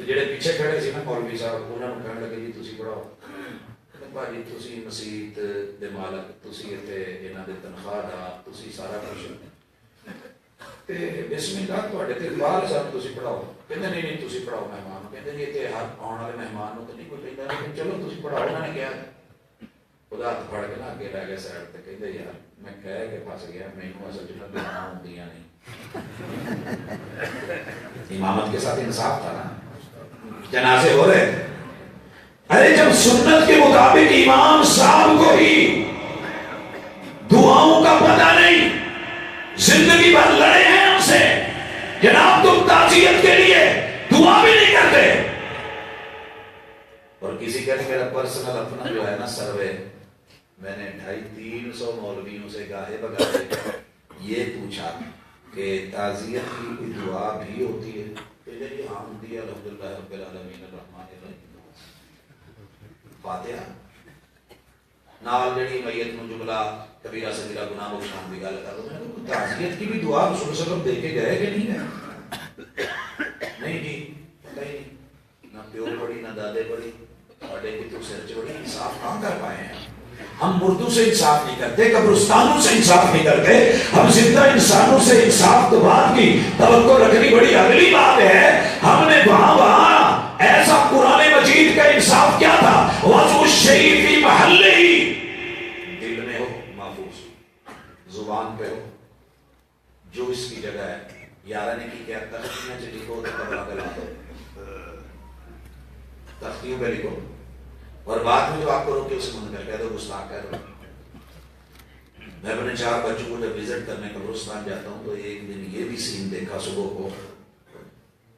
جڑے پیچھے کھڑے سی نا مولوی صاحب، انہوں نے کہنے لگے جی تسی پڑھاؤ، بھاجی تسی مسیت دے مالک، تسی اتنے انہاں دے تنخواہ دا، تسی سارا کچھ، تے بسم اللہ تواڈے تے اقبال صاحب تسی پڑھاؤ، کہندے نہیں نہیں تسی پڑھاؤ مہمان، کہندے جی تے ہر آن والے مہمان نوں تے نہیں کوئی کہندا، لیکن چلو تسی پڑھاؤ، انہوں نے کہا خدا تو پڑھ کے نا اگے لے گئے سائڈ تے کہندے یار میں کہہ کے پھس گیا مینوں اصل جنت دعا ہوندیاں نہیں. امامت کے ساتھ انصاف تھا نا, جنازے ہو رہے تھے. ارے جب سنت کے مطابق امام صاحب کو بھی دعاؤں کا پتہ نہیں, زندگی بھر لڑے ہیں ہم سے, جناب تم تعزیت کے لیے دعا بھی نہیں کرتے. اور کسی کا میرا پرسنل اپنا جو ہے نا سروے, میں نے 250-300 مولویوں سے گاہے بگاہے یہ پوچھا کہ تعزیت کی کوئی دعا بھی ہوتی ہے؟ پہلے یہ عام دی الحمدللہ رب العالمین الرحمن الرحیم فاتحہ نال جڑی میت نو جملہ کبیرہ صغیرہ گناہ بخشان دی گل کر. تعزیت کی بھی دعا رسول صلی اللہ علیہ وسلم دے کے گئے کہ نہیں گئے؟ نہیں جی پتہ ہی نہیں, نہ پیو پڑھی نہ دادے پڑھی, بڑے کی تو سر چوڑی. انصاف کہاں کر پائے ہیں ہم؟ مردوں سے انصاف نہیں کرتے, قبرستانوں سے انصاف نہیں کرتے, ہم زندہ انسانوں سے انصاف تو بات کی توقع رکھنی بڑی اگلی بات ہے. ہم نے وہاں ایسا قرآن مجید کا انصاف کیا تھا, وضع الشیء فی محلہ, دل میں ہو محفوظ, زبان پہ ہو جو اس کی جگہ ہے. یارہ نے کی کیا تختیاں سے لکھو تو قبرہ پہ لا دو, تختیوں پہ لکھو, اور بعد میں جو آپ کو روکے اسے منکر کہہ دو, گستاخ کہہ دو. میں اپنے 4 بچوں کو جب وزٹ کرنے قبرستان جاتا ہوں تو ایک دن یہ بھی سین دیکھا صبح کو,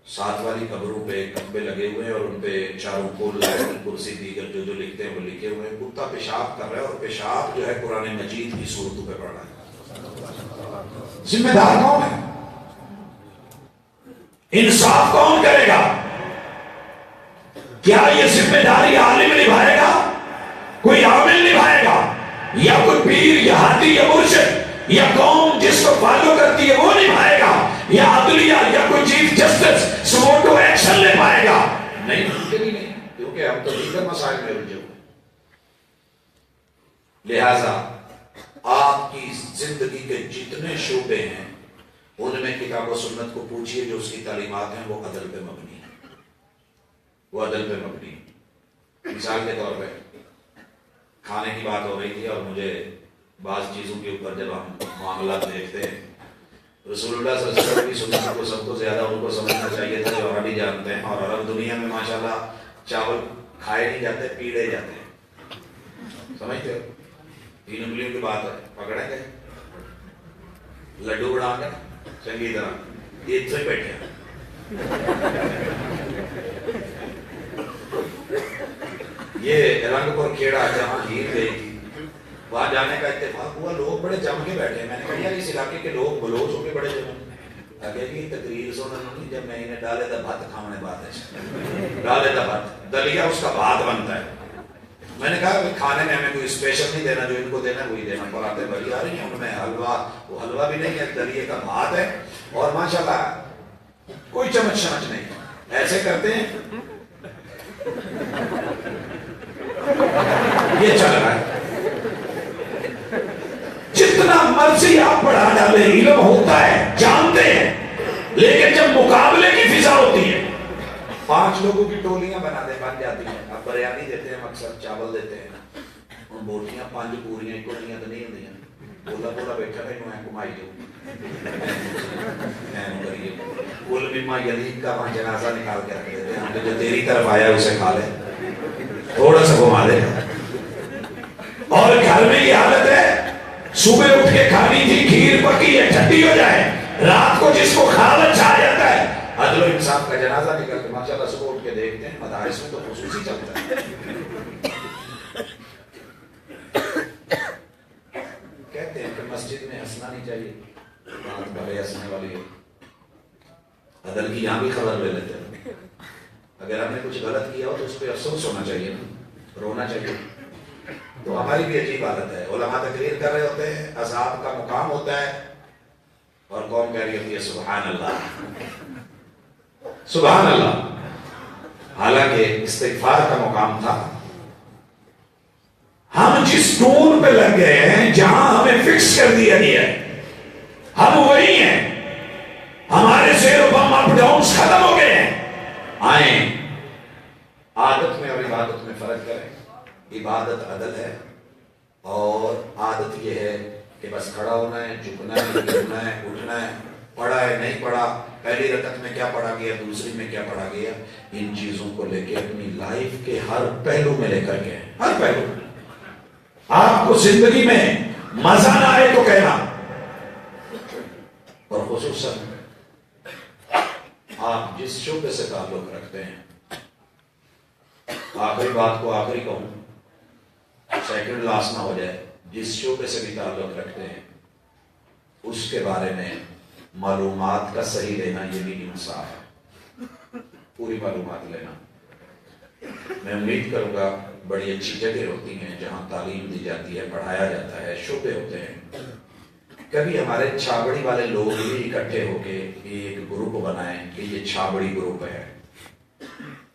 7 والی قبروں پہ کمبے لگے ہوئے ہیں اور ان پہ چاروں کول کرسی دیگر جو لکھتے ہیں وہ لکھے ہوئے ہیں. کتا پیشاب کر رہا ہے اور پیشاب جو ہے قرآن مجید کی صورتوں پہ پڑھ رہا ہے. ذمہ دار کون ہے؟ انصاف کون کرے گا؟ کیا یہ ذمہ داری عالم نبھائے گا, کوئی عامل نبھائے گا, یا کوئی پیر یا ہادی یا مرشد یا قوم جس کو فالو کرتی ہے وہ نبھائے گا, یا عدلیہ یا کوئی چیف جسٹس سموٹو ایکشن لے پائے گا؟ نہیں, ممکن ہی نہیں, کیونکہ ہم تو دیگر مسائل میں الجھے ہوئے. لہذا آپ کی زندگی کے جتنے شعبے ہیں ان میں کتاب و سنت کو پوچھئے, جو اس کی تعلیمات ہیں وہ عدل پہ مبنی ہے, وہ عدل پہ مبنی ہے. مثال کے طور پہ کھانے کی بات ہو رہی تھی اور مجھے بعض چیزوں کے اوپر جب ہم معاملات دیکھتے ہیں, رسول اللہ صلی اللہ علیہ وسلم کی سنت کو سب کو زیادہ ان کو سمجھنا چاہیے تھا جو عربی جانتے ہیں, اور عرب دنیا میں ماشاءاللہ چاول کھائے نہیں جاتے, پیڑے جاتے ہیں. سمجھتے ہو؟ 3 انگلیوں کی بات ہے, پکڑیں گے لڈو بڑھا کر چنگی طرح یہ سے بیٹھے ہیں. یہ رنگ پر کھیڑا جہاں ہیر گئی تھی وہاں جانے کا اتفاق ہوا, لوگ بڑے جم کے بیٹھے. میں نے کہا یار اس علاقے کے لوگ بلوچ ہو کے بڑے جمع, آگے کی تقریر سننے جب میں انہیں ڈالے دا بھات کھانے بات ہے, ڈالے دا بھات دلیا اس کا بھات بنتا ہے. میں نے کہا کھانے میں ہمیں کوئی اسپیشل نہیں دینا, جو ان کو دینا وہی دینا. باتیں بڑی آ رہی ہیں ان میں, حلوہ وہ حلوہ بھی نہیں ہے, دلیے کا بھات ہے, اور ماشاءاللہ کوئی چمچ شمچ نہیں, ایسے کرتے ہیں یہ چل رہا ہے. جتنا مرضی آپ پڑھا ڈالیں علم ہوتا ہے, جانتے ہیں, لیکن جب مقابلے کی فضا ہوتی ہے 5 لوگوں کی ٹولیاں بنا دے بن جاتی ہیں. اب بریانی دیتے ہیں, اکثر چاول دیتے ہیں, ان بوٹیاں 5 پوریاں کوٹیاں تو نہیں ہوتی ہیں, بولا بولا بیٹھا رہے میں کمائی دوں کل مما یزید کا وہاں جنازہ نکال کے رکھ دیتے ہیں, جو تیری طرف آیا اسے کھا لے, تھوڑا سا گھما دے. اور گھر میں یہ حالت ہے, صبح اٹھ کے کھانی تھی, کھیر پکی ہے, ٹھنڈی ہو جائے, رات کو جس کو کھانا چھا جاتا ہے, عدل و انصاف کا جنازہ نکل کے ماشاءاللہ صبح اٹھ کے دیکھتے ہیں. مدارس میں تو خصوصی چلتا ہے. کہتے ہیں کہ مسجد میں ہنسنا نہیں چاہیے, بات بڑے ہنسنے والی ہے. عدل کی یہاں بھی خبر لے لیتے ہیں. اگر ہم نے کچھ غلط کیا ہو تو اس پہ افسوس ہونا چاہیے, رونا چاہیے. تو ہماری بھی عجیب حالت ہے, علماء تقریر کر رہے ہوتے ہیں, اصحاب کا مقام ہوتا ہے, اور قوم کہہ رہی ہوتی ہے سبحان اللہ سبحان اللہ. حالانکہ استغفار کا مقام تھا. ہم جس ٹون پہ لگ گئے ہیں, جہاں ہمیں فکس کر دیا گیا ہے, ہم وہی ہیں. ہمارے زیر و بم اپ ڈاؤنس ختم ہو گئے ہیں. آئیں عادت میں اور عبادت میں فرق کریں. عبادت عدل ہے, اور عادت یہ ہے کہ بس کھڑا ہونا ہے، جھکنا ہے، گرنا ہے، اٹھنا ہے، پڑھا ہے نہیں پڑھا، پہلی رکعت میں کیا پڑھا گیا، دوسری میں کیا پڑھا گیا، ان چیزوں کو لے کے اپنی لائف کے ہر پہلو میں لے کر کے، ہر پہلو میں آپ کو زندگی میں مزہ نہ آئے تو کہنا، اور خصوصاً آپ جس شعبے سے تعلق رکھتے ہیں، آخری بات کو آخری کہوں، سیکنڈ لاسٹ نہ ہو جائے، جس شعبے سے بھی تعلق رکھتے ہیں اس کے بارے میں معلومات کا صحیح لینا، یہ بھی انصاف ہے، پوری معلومات لینا۔ میں امید کروں گا بڑی اچھی جگہ ہوتی ہیں جہاں تعلیم دی جاتی ہے، پڑھایا جاتا ہے، شعبے ہوتے ہیں، کبھی ہمارے چھابڑی والے لوگ بھی اکٹھے ہو کے ایک گروپ بنائیں کہ یہ چھابڑی گروپ ہے،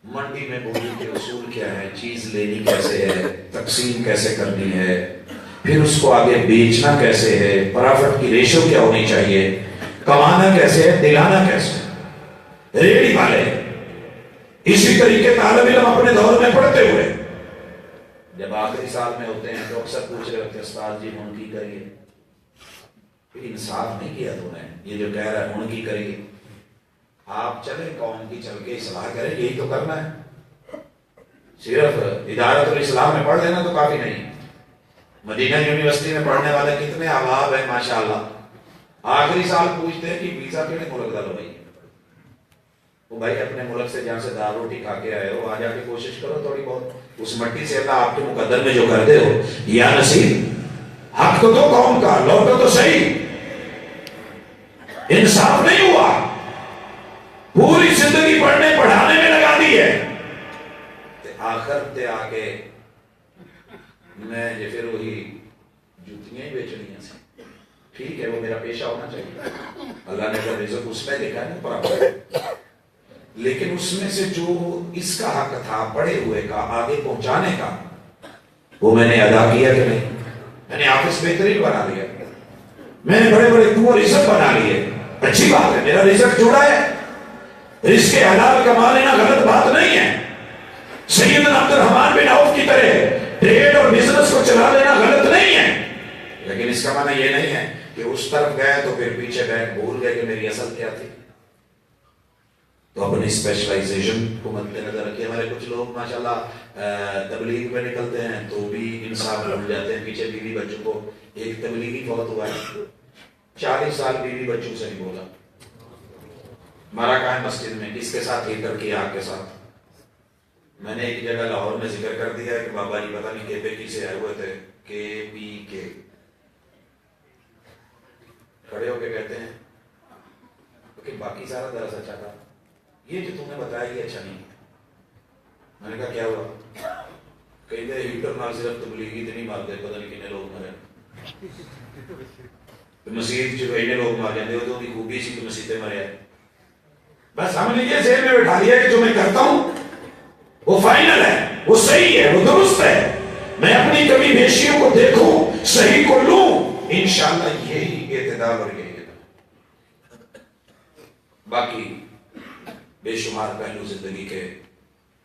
منڈی میں بولی کے اصول کیا ہے، چیز لینی کیسے ہے، تقسیم کیسے کرنی ہے، پھر اس کو آگے بیچنا کیسے ہے، پرافٹ کی ریشو کیا ہونی چاہیے، کمانا کیسے ہے، دلانا کیسے ہے، ریڑی والے اسی طریقے طالب علم اپنے دور میں پڑھتے ہوئے جب آخری سال میں ہوتے ہیں تو اکثر پوچھ رہے ہوتے ہیں استاد جی منکی کریے، پھر انصاف نہیں کیا تو نے، یہ جو کہہ رہا ہے منکی کریے، آپ چلیں قوم کی چل کے اصلاح کریں، یہی تو کرنا ہے، صرف ادارت الاسلام میں پڑھ لینا تو کافی نہیں۔ مدینہ یونیورسٹی میں پڑھنے والے کتنے احباب ہیں ماشاءاللہ، آخری سال پوچھتے ہیں کہ ویزا کیڑے ملک دا لو بھائی، وہ بھائی اپنے ملک سے جہاں سے دال روٹی کھا کے آئے ہو، آ جا کے کوشش کرو تھوڑی بہت، اس مٹی سے اللہ آپ کے مقدر میں جو کر دے ہو، یا نصیب حق تو دو قوم کا، لوٹو تو صحیح، انصاف نہیں ہوا، پوری زندگی پڑھنے پڑھانے میں لگا دی ہے، آخر تے آگے میں یہ پھر وہی جوتیاں ہی بیچنی ہیں، ٹھیک ہے وہ میرا پیشہ ہونا چاہیے، اللہ نے اگر رزق اس میں لکھا ہے نا برابر، لیکن اس میں سے جو اس کا حق تھا پڑھے ہوئے کا آگے پہنچانے کا، وہ میں نے ادا کیا کہ نہیں؟ میں نے آفس بہترین بنا لیا، میں نے بڑے بڑے کنویں رزق بنا لیے، اچھی بات ہے، میرا رزق جڑا ہے، رزق حلال کما لینا غلط بات نہیں ہے، سیدنا عبد الرحمن بن عوف کی طرح ٹریڈ اور بزنس کو چلا لینا غلط نہیں ہے، لیکن اس کا معنی یہ نہیں ہے کہ اس طرف گئے تو پھر پیچھے بیٹھ بھول گئے کہ میری اصل کیا تھی۔ تو اپنی اسپیشلائزیشن کو مد نظر رکھیے، ہمارے کچھ لوگ ماشاءاللہ تبلیغ میں نکلتے ہیں تو بھی انصاف بھول جاتے ہیں، پیچھے بیوی بچوں کو، ایک تبلیغی بہت ہوا ہے 40 سال بیوی بچوں سے نہیں بولا، مارا کہاں ہے مسجد میں، کس کے ساتھ ہی کر کے آگ کے ساتھ، میں نے ایک جگہ لاہور میں ذکر کر دیا ہے کہ بابا جی پتہ نہیں کے پی کی سے آئے ہوئے تھے، کے پی کے کھڑے ہو کے کہتے ہیں کہ باقی سارا درس اچھا تھا، یہ جو تم نے بتایا یہ اچھا نہیں ہے۔ میں نے کہا کیا ہوا؟ کہتے ہیں ہیٹر نال صرف تبلیغی اتنی مار دے، پتہ نہیں کتنے لوگ مرے، مسیح جو اینے لوگ مار جاتے ہو تو ان کی خوبی سی کہ مسیحیں مرے ہیں، بس ہم نے یہ ذہن میں بٹھا لیا کہ جو میں کرتا ہوں وہ فائنل ہے، وہ صحیح ہے، وہ درست ہے، میں اپنی کمی بیشیوں کو دیکھوں، صحیح کو لوں، انشاءاللہ یہی اعتدال اور یہی ہے۔ باقی بے شمار پہلو زندگی کے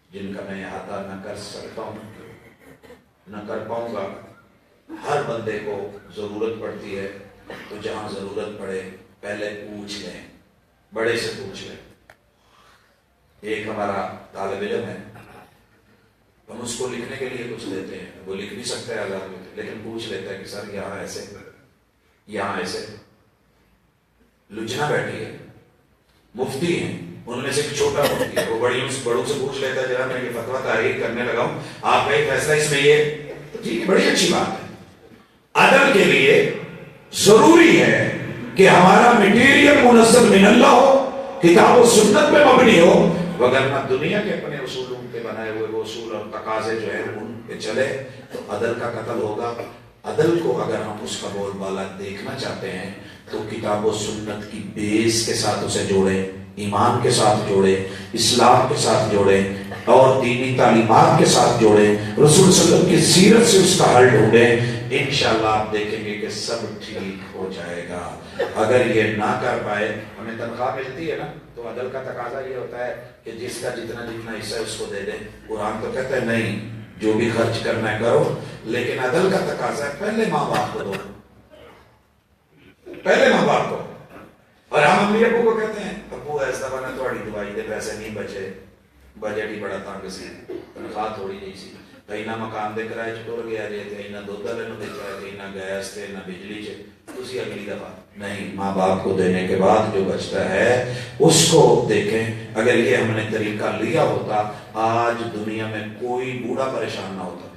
جن کا میں احاطہ نہ کر سکتا ہوں نہ کر پاؤں گا، ہر بندے کو ضرورت پڑتی ہے تو جہاں ضرورت پڑے پہلے پوچھ لیں، بڑے سے پوچھ لیں۔ ایک ہمارا طالب علم ہے، ہم اس کو لکھنے کے لیے کچھ دیتے ہیں، وہ لکھ نہیں سکتا ہے آزاد، لیکن پوچھ لیتا ہے کہ سر یہاں ایسے، یہاں ایسے، لجنا بیٹھی ہے، مفتی ہیں، ان میں سے ایک چھوٹا مفتی ہے، وہ بڑوں سے پوچھ لیتا ہے جناب میں یہ فتویٰ تحریر کرنے لگا ہوں، آپ کا ایک فیصلہ اس میں یہ، ٹھیک ہے بڑی اچھی بات ہے۔ عدل کے لیے ضروری ہے کہ ہمارا مٹیریل منزل من اللہ ہو، کتاب و سنت پہ مبنی ہو، وگرنہ دنیا کے اپنے اصولوں کے بنائے ہوئے وہ اصول اور تقاضے جو ہیں ان پہ چلے تو عدل کا قتل ہوگا۔ عدل کو اگر ہم اس کا بول بالا دیکھنا چاہتے ہیں تو کتاب و سنت کی بیس کے ساتھ اسے جوڑیں، ایمان کے ساتھ جوڑیں، اسلام کے ساتھ جوڑیں اور دینی تعلیمات کے ساتھ جوڑیں، رسول صلی اللہ علیہ وسلم کی سیرت سے اس کا حل ڈھونڈیں، انشاءاللہ آپ دیکھیں گے کہ سب ٹھیک ہو جائے گا۔ اگر یہ نہ کر پائے، ہمیں تنخواہ ملتی ہے نا تو عدل کا تقاضا یہ ہوتا ہے کہ جس کا جتنا حصہ ہے اس کو دے دیں۔ قرآن تو کہتا ہے نہیں، جو بھی خرچ کرنا ہے کرو، لیکن عدل کا تقاضا ہے پہلے ماں باپ کو دو، پہلے ماں باپ کو۔ اور ہم امی ابو کو کہتے ہیں ابو ایسا بنا تھوڑی دوائی دے پیسے نہیں بچے، بجٹ ہی بڑا تنگ سی، تنخواہ تھوڑی نہیں سی، کہیں نہ مکان دے کرائے ٹر گیا جی، کہیں نہ دودھ والے نو دیتا ہے، کہیں نہ گیس تے نہ بجلی چ، تسی اگلی دفعہ نہیں، ماں باپ کو دینے کے بعد جو بچتا ہے اس کو دیکھیں۔ اگر یہ ہم نے طریقہ لیا ہوتا آج دنیا میں کوئی بوڑھا پریشان نہ ہوتا،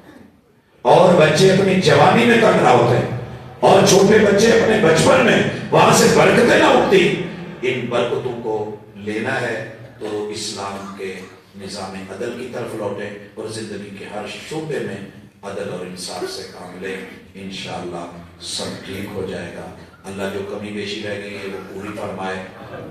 اور بچے اپنی جوانی میں کٹ رہا ہوتے ہیں، اور چھوٹے بچے اپنے بچپن میں وہاں سے برکتیں نہ اٹھتی۔ ان برکتوں کو لینا ہے تو اسلام کے نظام عدل کی طرف لوٹیں اور زندگی کے ہر شعبے میں عدل اور انصاف سے کام لیں، انشاءاللہ سب ٹھیک ہو جائے گا۔ اللہ جو کمی بیشی رہ گئی ہے وہ پوری فرمائے،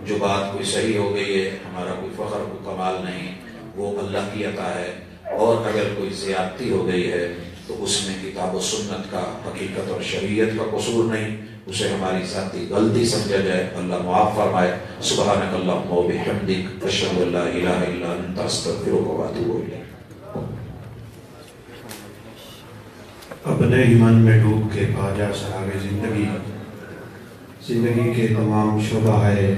جو بات کوئی صحیح ہو گئی ہے، ہمارا کوئی فخر کوئی کمال نہیں، وہ اللہ کی عطا ہے، اور اگر کوئی زیادتی ہو گئی ہے تو اس میں کتاب و سنت کا، حقیقت اور شریعت کا قصور نہیں، اسے ہماری ذاتی غلطی سمجھا جائے، اللہ معاف فرمائے۔ سبحانک اللہم و بحمدک، اشہد ان لا الہ الا انت، استغفرک و اتوب الیک۔ اپنے ایمان میں ڈوب کے پا جا سراغ زندگی، زندگی کے تمام شعبہ ہے